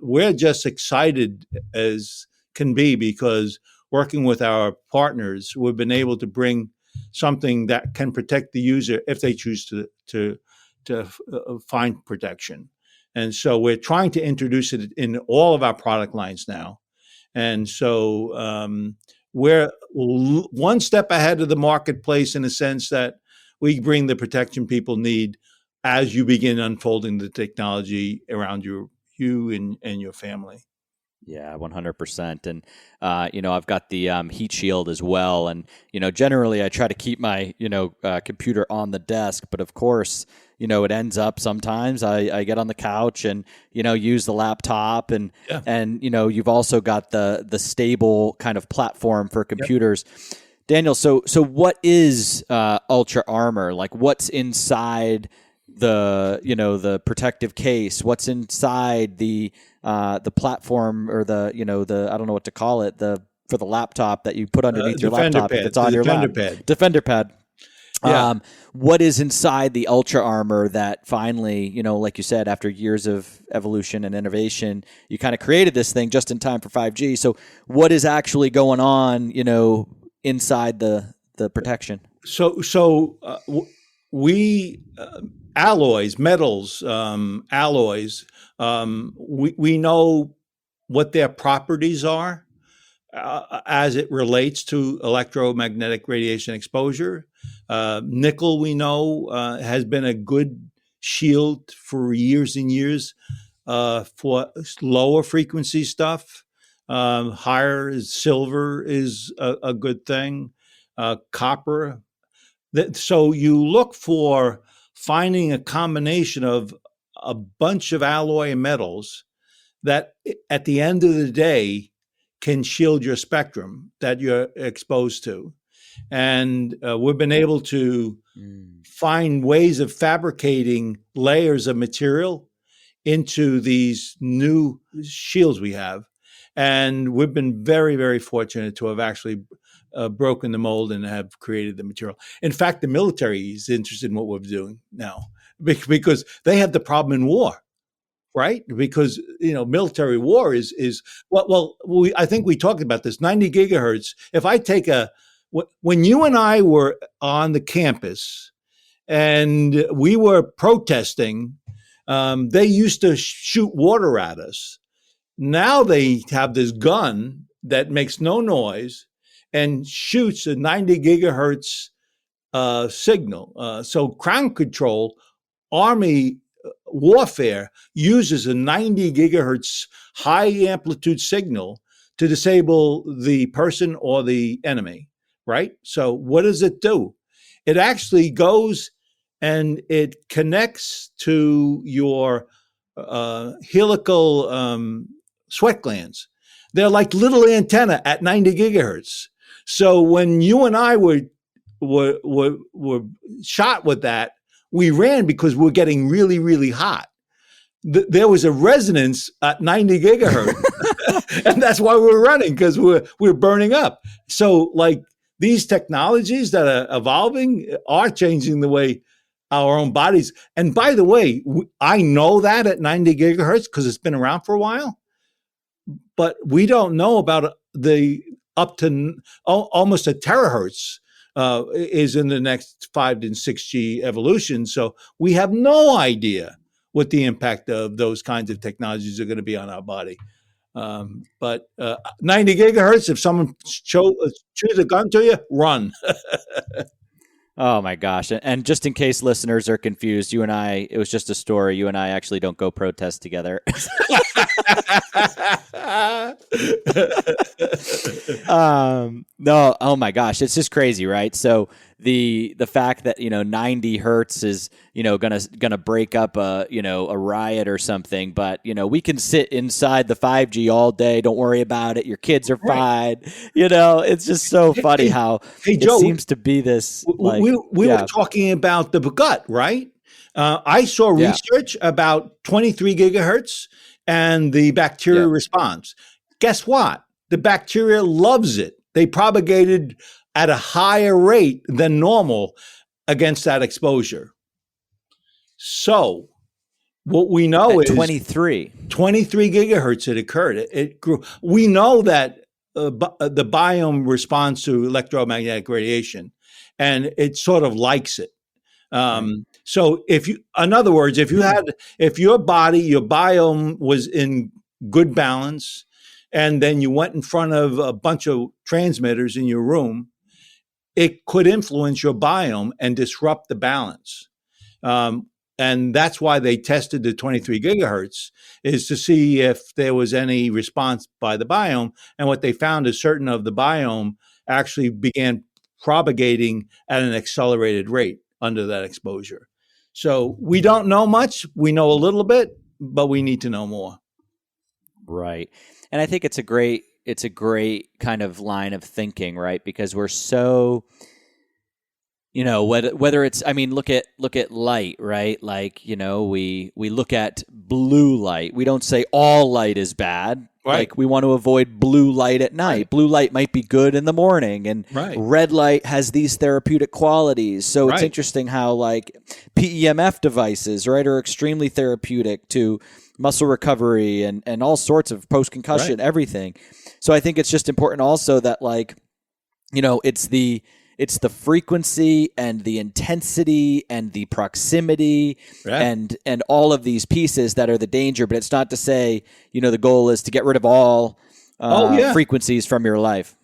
Speaker 1: we're just excited as can be because working with our partners, we've been able to bring something that can protect the user if they choose to find protection. And so we're trying to introduce it in all of our product lines now. And so we're one step ahead of the marketplace in the sense that we bring the protection people need as you begin unfolding the technology around you and your family.
Speaker 5: Yeah, 100%. And, I've got the heat shield as well. And, generally I try to keep my, computer on the desk. But of course, it ends up sometimes I get on the couch and, use the laptop. And, you've also got the stable kind of platform for computers. Yep. Daniel, so what is Ultra Armor? Like, what's inside the protective case? What's inside the platform, or the I don't know what to call it, for the laptop that you put underneath your laptop if it's on your lap? Defender pad. Yeah. What is inside the Ultra Armor that finally, like you said, after years of evolution and innovation, you kind of created this thing just in time for 5G. So what is actually going on, inside the protection?
Speaker 1: We alloys, metals, alloys, we know what their properties are as it relates to electromagnetic radiation exposure. Nickel, we know, has been a good shield for years and years for lower frequency stuff. Higher is silver is a good thing. Copper. So you look for finding a combination of a bunch of alloy metals that at the end of the day can shield your spectrum that you're exposed to. And we've been able to find ways of fabricating layers of material into these new shields we have. And we've been very, very fortunate to have actually broken the mold and have created the material. In fact, the military is interested in what we're doing now because they have the problem in war, right? Because, military war is I think we talked about this, 90 gigahertz. If I take when you and I were on the campus and we were protesting, they used to shoot water at us. Now they have this gun that makes no noise and shoots a 90 gigahertz signal. So ground control, Army warfare uses a 90 gigahertz high amplitude signal to disable the person or the enemy, right? So what does it do? It actually goes and it connects to your helical sweat glands. They're like little antenna at 90 gigahertz. So when you and I were shot with that, we ran because we're getting really, really hot. There was a resonance at 90 gigahertz, and that's why we're running, because we're burning up. So like these technologies that are evolving are changing the way our own bodies. And by the way, I know that at 90 gigahertz because it's been around for a while, but we don't know about the up to almost a terahertz is in the next 5 and 6G evolution. So we have no idea what the impact of those kinds of technologies are going to be on our body. But 90 gigahertz, if someone shoots a gun to you, run.
Speaker 5: Oh my gosh. And just in case listeners are confused, you and I, it was just a story. You and I actually don't go protest together. No, oh my gosh, it's just crazy, right? So the fact that 90 hertz is gonna break up a riot or something, but we can sit inside the 5G all day. Don't worry about it. Your kids are fine. It's just so funny how Joe, it seems to be this.
Speaker 1: We were talking about the gut, right? I saw research about 23 gigahertz and the bacteria response. Guess what? The bacteria loves it. They propagated at a higher rate than normal against that exposure. So what we know is 23 gigahertz it occurred. It grew. We know that the biome responds to electromagnetic radiation. and it sort of likes it. So in other words, if your body, your biome was in good balance, and then you went in front of a bunch of transmitters in your room, it could influence your biome and disrupt the balance. And that's why they tested the 23 gigahertz, is to see if there was any response by the biome. And what they found is certain of the biome actually began propagating at an accelerated rate under that exposure. So we don't know much. We know a little bit, but we need to know more.
Speaker 5: Right. And I think it's a great kind of line of thinking, right? Because we're so, whether it's, I mean, look at light, right? Like, we look at blue light. We don't say all light is bad. Right. Like, we want to avoid blue light at night. Right. Blue light might be good in the morning, and red light has these therapeutic qualities. So it's interesting how, like, PEMF devices, right, are extremely therapeutic to muscle recovery and all sorts of post-concussion, everything. So I think it's just important also that, like, it's the frequency and the intensity and the proximity and all of these pieces that are the danger. But it's not to say, the goal is to get rid of all frequencies from your life.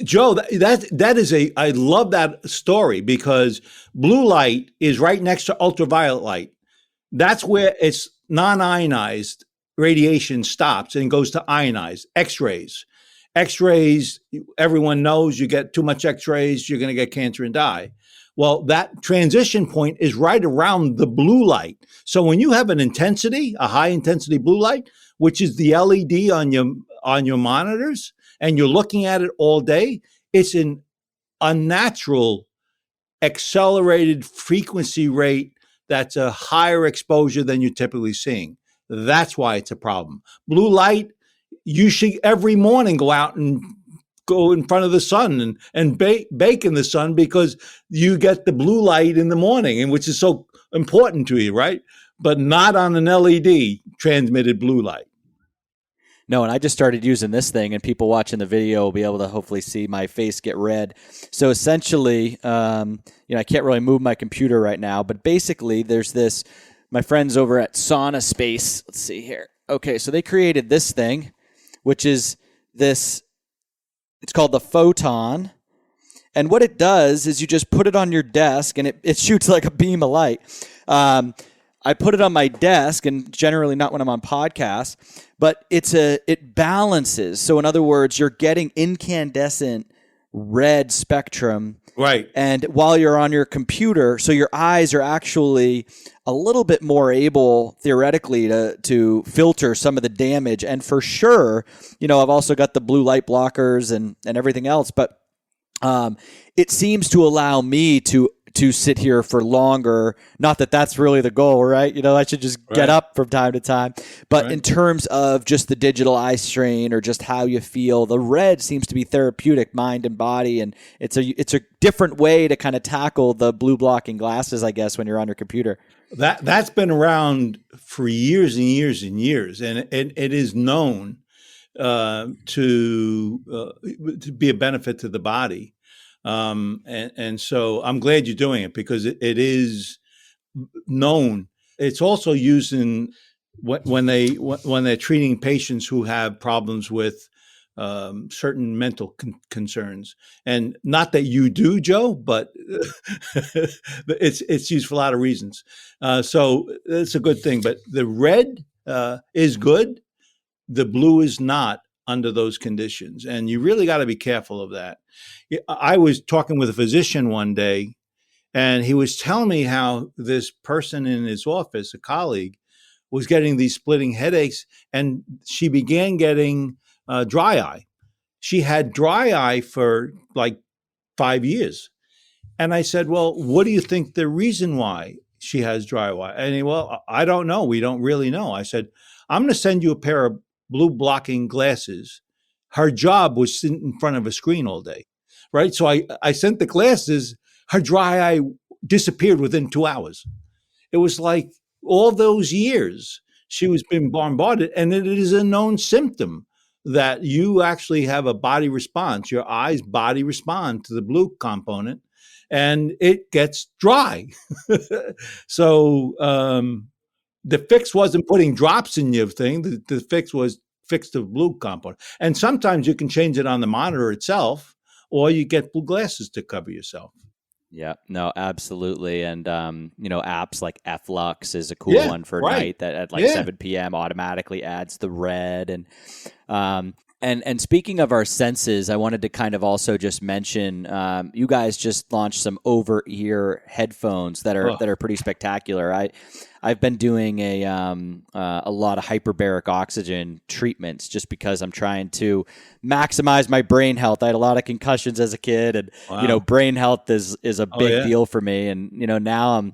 Speaker 1: Joe, that is I love that story, because blue light is right next to ultraviolet light. That's where it's non-ionized radiation stops and goes to ionized X-rays. X-rays, everyone knows, you get too much X-rays, you're going to get cancer and die. Well, that transition point is right around the blue light. So when you have a high intensity blue light, which is the LED on your monitors, and you're looking at it all day, it's an unnatural accelerated frequency rate that's a higher exposure than you're typically seeing. That's why it's a problem. Blue light, you should every morning go out and go in front of the sun and bake in the sun, because you get the blue light in the morning, and which is so important to you, right? But not on an LED transmitted blue light.
Speaker 5: No, and I just started using this thing, and people watching the video will be able to hopefully see my face get red. So essentially, I can't really move my computer right now, but basically there's this, my friends over at Sauna Space, let's see here. Okay, so they created this thing, which is this, it's called the Photon. And what it does is you just put it on your desk, and it shoots like a beam of light. I put it on my desk, and generally not when I'm on podcasts, but it balances. So in other words, you're getting incandescent red spectrum.
Speaker 1: Right.
Speaker 5: And while you're on your computer, so your eyes are actually a little bit more able, theoretically, to filter some of the damage. And for sure, I've also got the blue light blockers and everything else, but it seems to allow me to sit here for longer. Not that that's really the goal, right? I should just get up from time to time. But in terms of just the digital eye strain or just how you feel, the red seems to be therapeutic, mind and body. And it's a different way to kind of tackle the blue blocking glasses, I guess, when you're on your computer.
Speaker 1: That's been around for years and years and years. And it is known to be a benefit to the body. And so I'm glad you're doing it, because it is known. It's also used in when they're treating patients who have problems with certain mental concerns. And not that you do, Joe, but it's used for a lot of reasons. So it's a good thing. But the red is good. The blue is not under those conditions. And you really got to be careful of that. I was talking with a physician one day, and he was telling me how this person in his office, a colleague, was getting these splitting headaches, and she began getting dry eye. She had dry eye for like 5 years. And I said, well, what do you think the reason why she has dry eye? And well, I don't know. We don't really know. I said, I'm going to send you a pair of blue blocking glasses. Her job was sitting in front of a screen all day, right? So I sent the glasses. Her dry eye disappeared within 2 hours. It was like all those years she was being bombarded, and it is a known symptom that you actually have a body response. Your eyes body respond to the blue component, and it gets dry. So the fix wasn't putting drops in your thing. The fix was fix the blue component. And sometimes you can change it on the monitor itself, or you get blue glasses to cover yourself.
Speaker 5: Yeah, no, absolutely. And, apps like Flux is a cool
Speaker 1: Yeah,
Speaker 5: one for
Speaker 1: right.
Speaker 5: night that at like
Speaker 1: Yeah.
Speaker 5: 7 p.m. automatically adds the red. And speaking of our senses, I wanted to kind of also just mention you guys just launched some over-ear headphones that are pretty spectacular. I've been doing a lot of hyperbaric oxygen treatments just because I'm trying to maximize my brain health. I had a lot of concussions as a kid, and
Speaker 1: Wow.
Speaker 5: brain health is a big deal for me. And now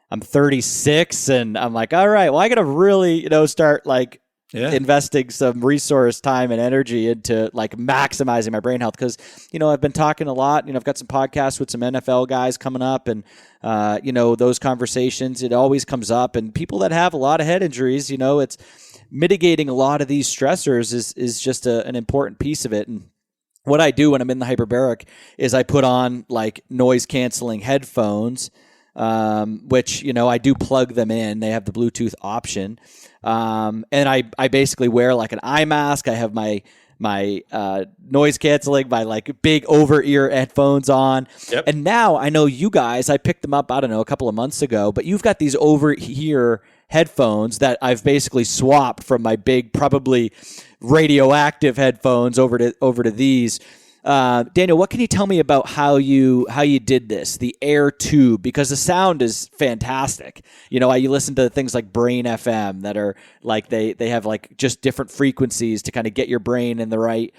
Speaker 5: I'm 36, and I'm like, all right, well, I got to really start like investing some resource, time, and energy into like maximizing my brain health. Because, I've been talking a lot, I've got some podcasts with some NFL guys coming up, and, those conversations, it always comes up. And people that have a lot of head injuries, it's mitigating a lot of these stressors is just an important piece of it. And what I do when I'm in the hyperbaric is I put on like noise canceling headphones, which, I do plug them in. They have the Bluetooth option. And I basically wear like an eye mask. I have my noise canceling, my like big over ear headphones on.
Speaker 1: Yep.
Speaker 5: And now I know you guys, I picked them up, I don't know, a couple of months ago, but you've got these over ear headphones that I've basically swapped from my big, probably radioactive headphones over to these. Daniel, what can you tell me about how you did this, the air tube? Because the sound is fantastic. You listen to things like Brain FM that are like they have like just different frequencies to kind of get your brain in the right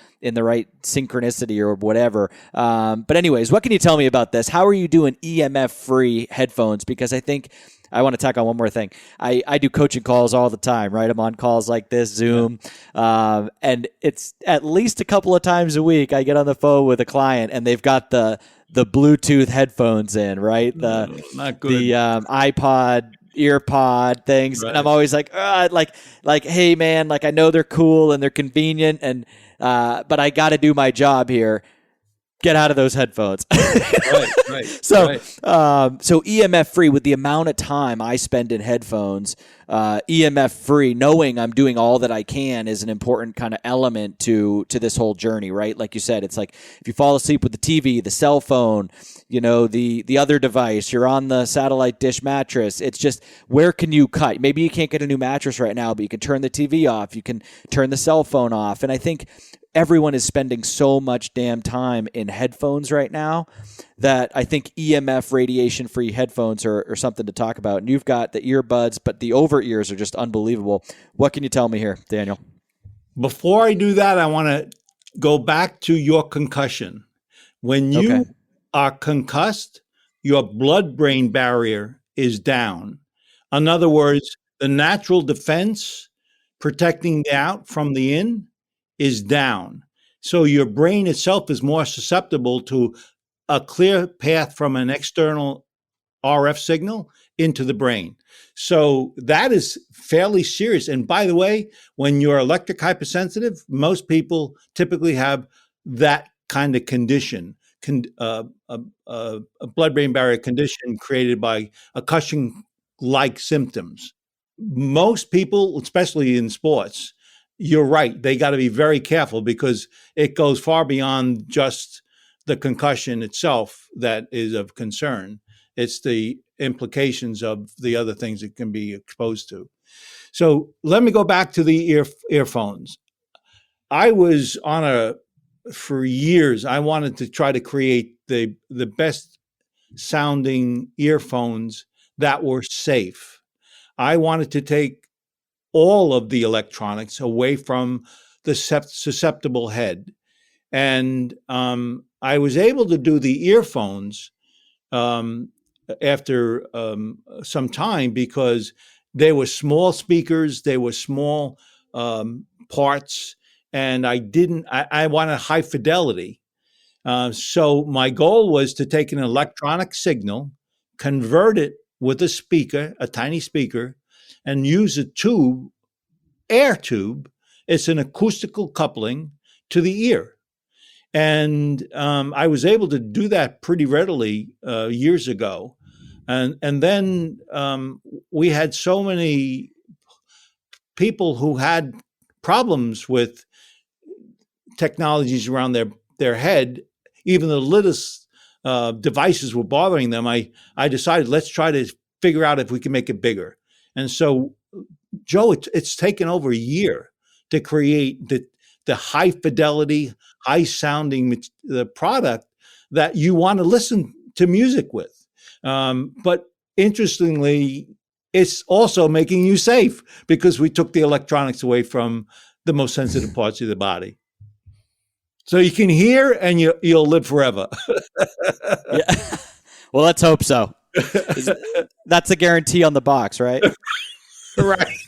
Speaker 5: synchronicity or whatever. But anyways, what can you tell me about this? How are you doing EMF free headphones? Because I think I want to tack on one more thing. I do coaching calls all the time, right? I'm on calls like this, Zoom, and it's at least a couple of times a week I get on the phone with a client and they've got the Bluetooth headphones in, right?
Speaker 1: Not good.
Speaker 5: The iPod, earpod things,
Speaker 1: Right.
Speaker 5: and I'm always like, hey man, like I know they're cool and they're convenient, and but I got to do my job here. Get out of those headphones.
Speaker 1: Right.
Speaker 5: So EMF free, with the amount of time I spend in headphones, EMF free, knowing I'm doing all that I can is an important kind of element to this whole journey, right? Like you said, it's like if you fall asleep with the TV, the cell phone, the other device, you're on the satellite dish mattress. It's just, where can you cut? Maybe you can't get a new mattress right now, but you can turn the TV off. You can turn the cell phone off. And I think everyone is spending so much damn time in headphones right now that I think EMF radiation-free headphones are something to talk about. And you've got the earbuds, but the over-ears are just unbelievable. What can you tell me here, Daniel?
Speaker 1: Before I do that, I want to go back to your concussion. When you are concussed, your blood-brain barrier is down. In other words, the natural defense protecting the out from the in is down. So your brain itself is more susceptible to a clear path from an external RF signal into the brain. So that is fairly serious. And by the way, when you're electric hypersensitive, most people typically have that kind of condition, a blood-brain barrier condition created by a Cushing-like symptoms. Most people, especially in sports, you're right, they got to be very careful because it goes far beyond just the concussion itself that is of concern. It's the implications of the other things it can be exposed to. So let me go back to the earphones. I was for years, I wanted to try to create the best sounding earphones that were safe. I wanted to take all of the electronics away from the susceptible head. And I was able to do the earphones after some time because they were small speakers, they were small parts, and I wanted high fidelity. So my goal was to take an electronic signal, convert it with a speaker, a tiny speaker, and use a air tube. It's an acoustical coupling to the ear. And I was able to do that pretty readily years ago. And then we had so many people who had problems with technologies around their head, even the littlest devices were bothering them. I decided, let's try to figure out if we can make it bigger. And so, Joe, it's taken over a year to create the high fidelity, high sounding the product that you want to listen to music with. But interestingly, it's also making you safe because we took the electronics away from the most sensitive parts of the body. So you can hear and you'll live forever.
Speaker 5: Yeah. Well, let's hope so. That's a guarantee on the box, right?
Speaker 1: Right.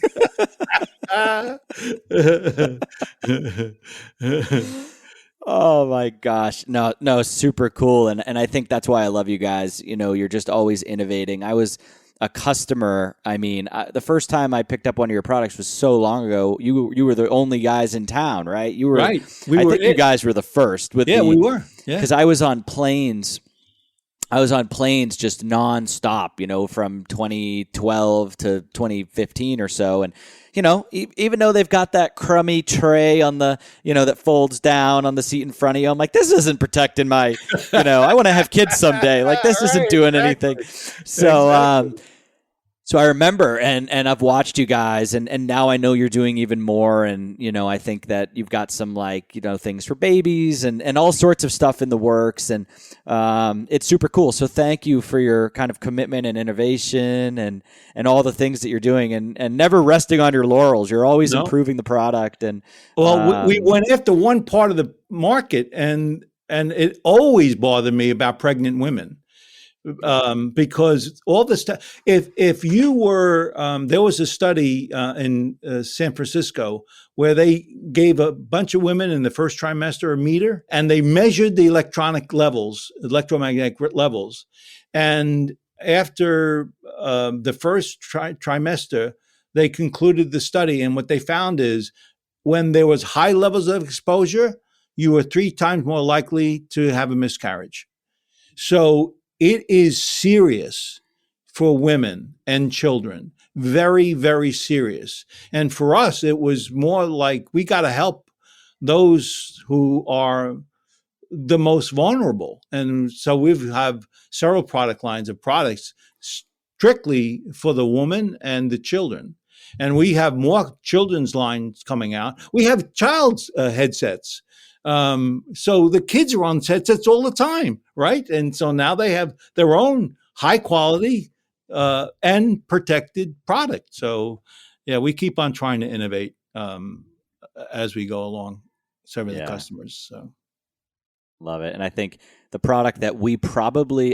Speaker 5: Oh my gosh. No, super cool. And I think that's why I love you guys. You're just always innovating. I was a customer. I mean, the first time I picked up one of your products was so long ago. You were the only guys in town, right? You were
Speaker 1: right.
Speaker 5: I think you guys were the first with
Speaker 1: we were. Yeah.
Speaker 5: Because I was on planes just nonstop, from 2012 to 2015 or so. And, even though they've got that crummy tray on the, that folds down on the seat in front of you, I'm like, this isn't protecting my, I want to have kids someday. Like, this isn't doing anything. So, So I remember, and I've watched you guys, and now I know you're doing even more, and I think that you've got some things for babies and all sorts of stuff in the works, and it's super cool. So thank you for your kind of commitment and innovation and all the things that you're doing, and never resting on your laurels. You're always improving the product. And
Speaker 1: we went after one part of the market, and it always bothered me about pregnant women. Because all this stuff, if you were, there was a study in San Francisco where they gave a bunch of women in the first trimester a meter, and they measured the electromagnetic levels. And after the first trimester, they concluded the study. And what they found is when there was high levels of exposure, you were 3 times more likely to have a miscarriage. So it is serious for women and children, very, very serious. And for us, it was more like we got to help those who are the most vulnerable. And so we have several product lines of products strictly for the woman and the children. And we have more children's lines coming out. We have child's headsets. So the kids are on headsets all the time, right? And so now they have their own high quality and protected product. So yeah, we keep on trying to innovate as we go along, serving the customers. So
Speaker 5: love it. And I think the product that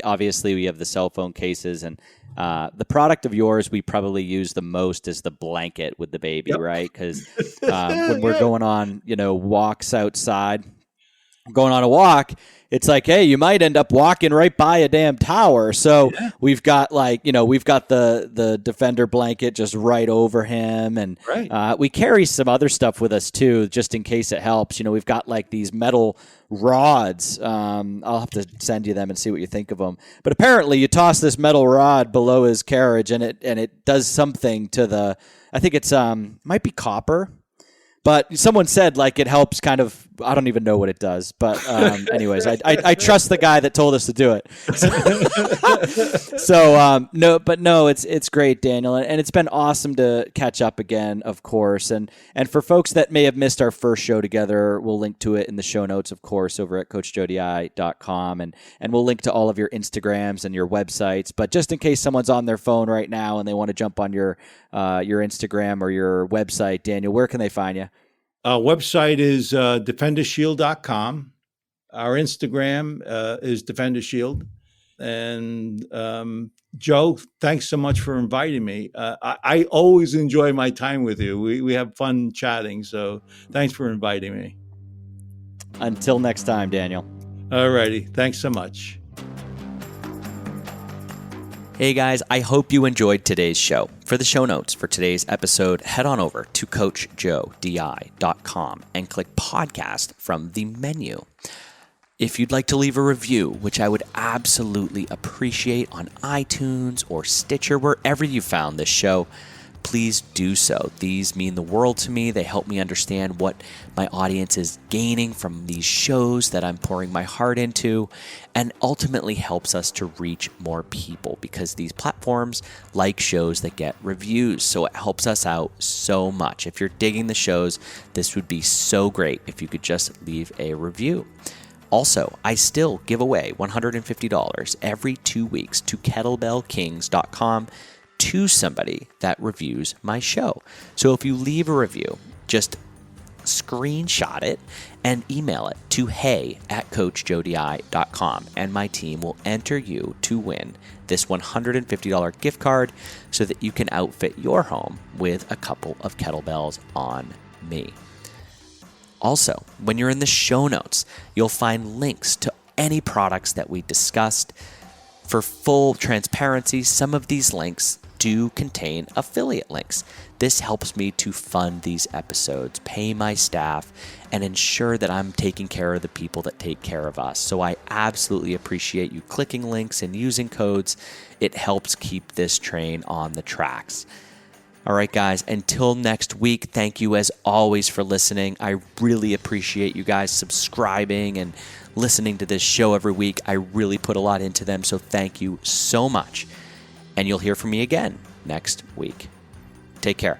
Speaker 5: obviously we have the cell phone cases, and the product of yours we probably use the most is the blanket with the baby, right? Because when we're going on, walks outside, going on a walk, it's like, hey, you might end up walking right by a damn tower. So we've got the Defender blanket just right over him. And we carry some other stuff with us too, just in case it helps. We've got these metal rods. I'll have to send you them and see what you think of them. But apparently you toss this metal rod below his carriage and it does something to I think it's might be copper. But someone said it helps kind of, I don't even know what it does. But anyways, I trust the guy that told us to do it. So it's great, Daniel. And it's been awesome to catch up again, of course. And for folks that may have missed our first show together, we'll link to it in the show notes, of course, over at CoachJoeDi.com. And we'll link to all of your Instagrams and your websites. But just in case someone's on their phone right now and they want to jump on your Instagram or your website, Daniel, where can they find you?
Speaker 1: Our website is DefenderShield.com. Our Instagram is DefenderShield. And Joe, thanks so much for inviting me. I always enjoy my time with you. We have fun chatting. So thanks for inviting me.
Speaker 5: Until next time, Daniel.
Speaker 1: All righty. Thanks so much.
Speaker 5: Hey guys, I hope you enjoyed today's show. For the show notes for today's episode, head on over to CoachJoeDi.com and click podcast from the menu. If you'd like to leave a review, which I would absolutely appreciate on iTunes or Stitcher, wherever you found this show, please do so. These mean the world to me. They help me understand what my audience is gaining from these shows that I'm pouring my heart into, and ultimately helps us to reach more people because these platforms like shows that get reviews. So it helps us out so much. If you're digging the shows, this would be so great if you could just leave a review. Also, I still give away $150 every 2 weeks to kettlebellkings.com to somebody that reviews my show. So if you leave a review, just screenshot it and email it to hey@coachjodi.com, and my team will enter you to win this $150 gift card so that you can outfit your home with a couple of kettlebells on me. Also, when you're in the show notes, you'll find links to any products that we discussed. For full transparency, some of these links do contain affiliate links. This helps me to fund these episodes, pay my staff, and ensure that I'm taking care of the people that take care of us. So I absolutely appreciate you clicking links and using codes. It helps keep this train on the tracks. All right, guys, until next week, thank you as always for listening. I really appreciate you guys subscribing and listening to this show every week. I really put a lot into them, so thank you so much. And you'll hear from me again next week. Take care.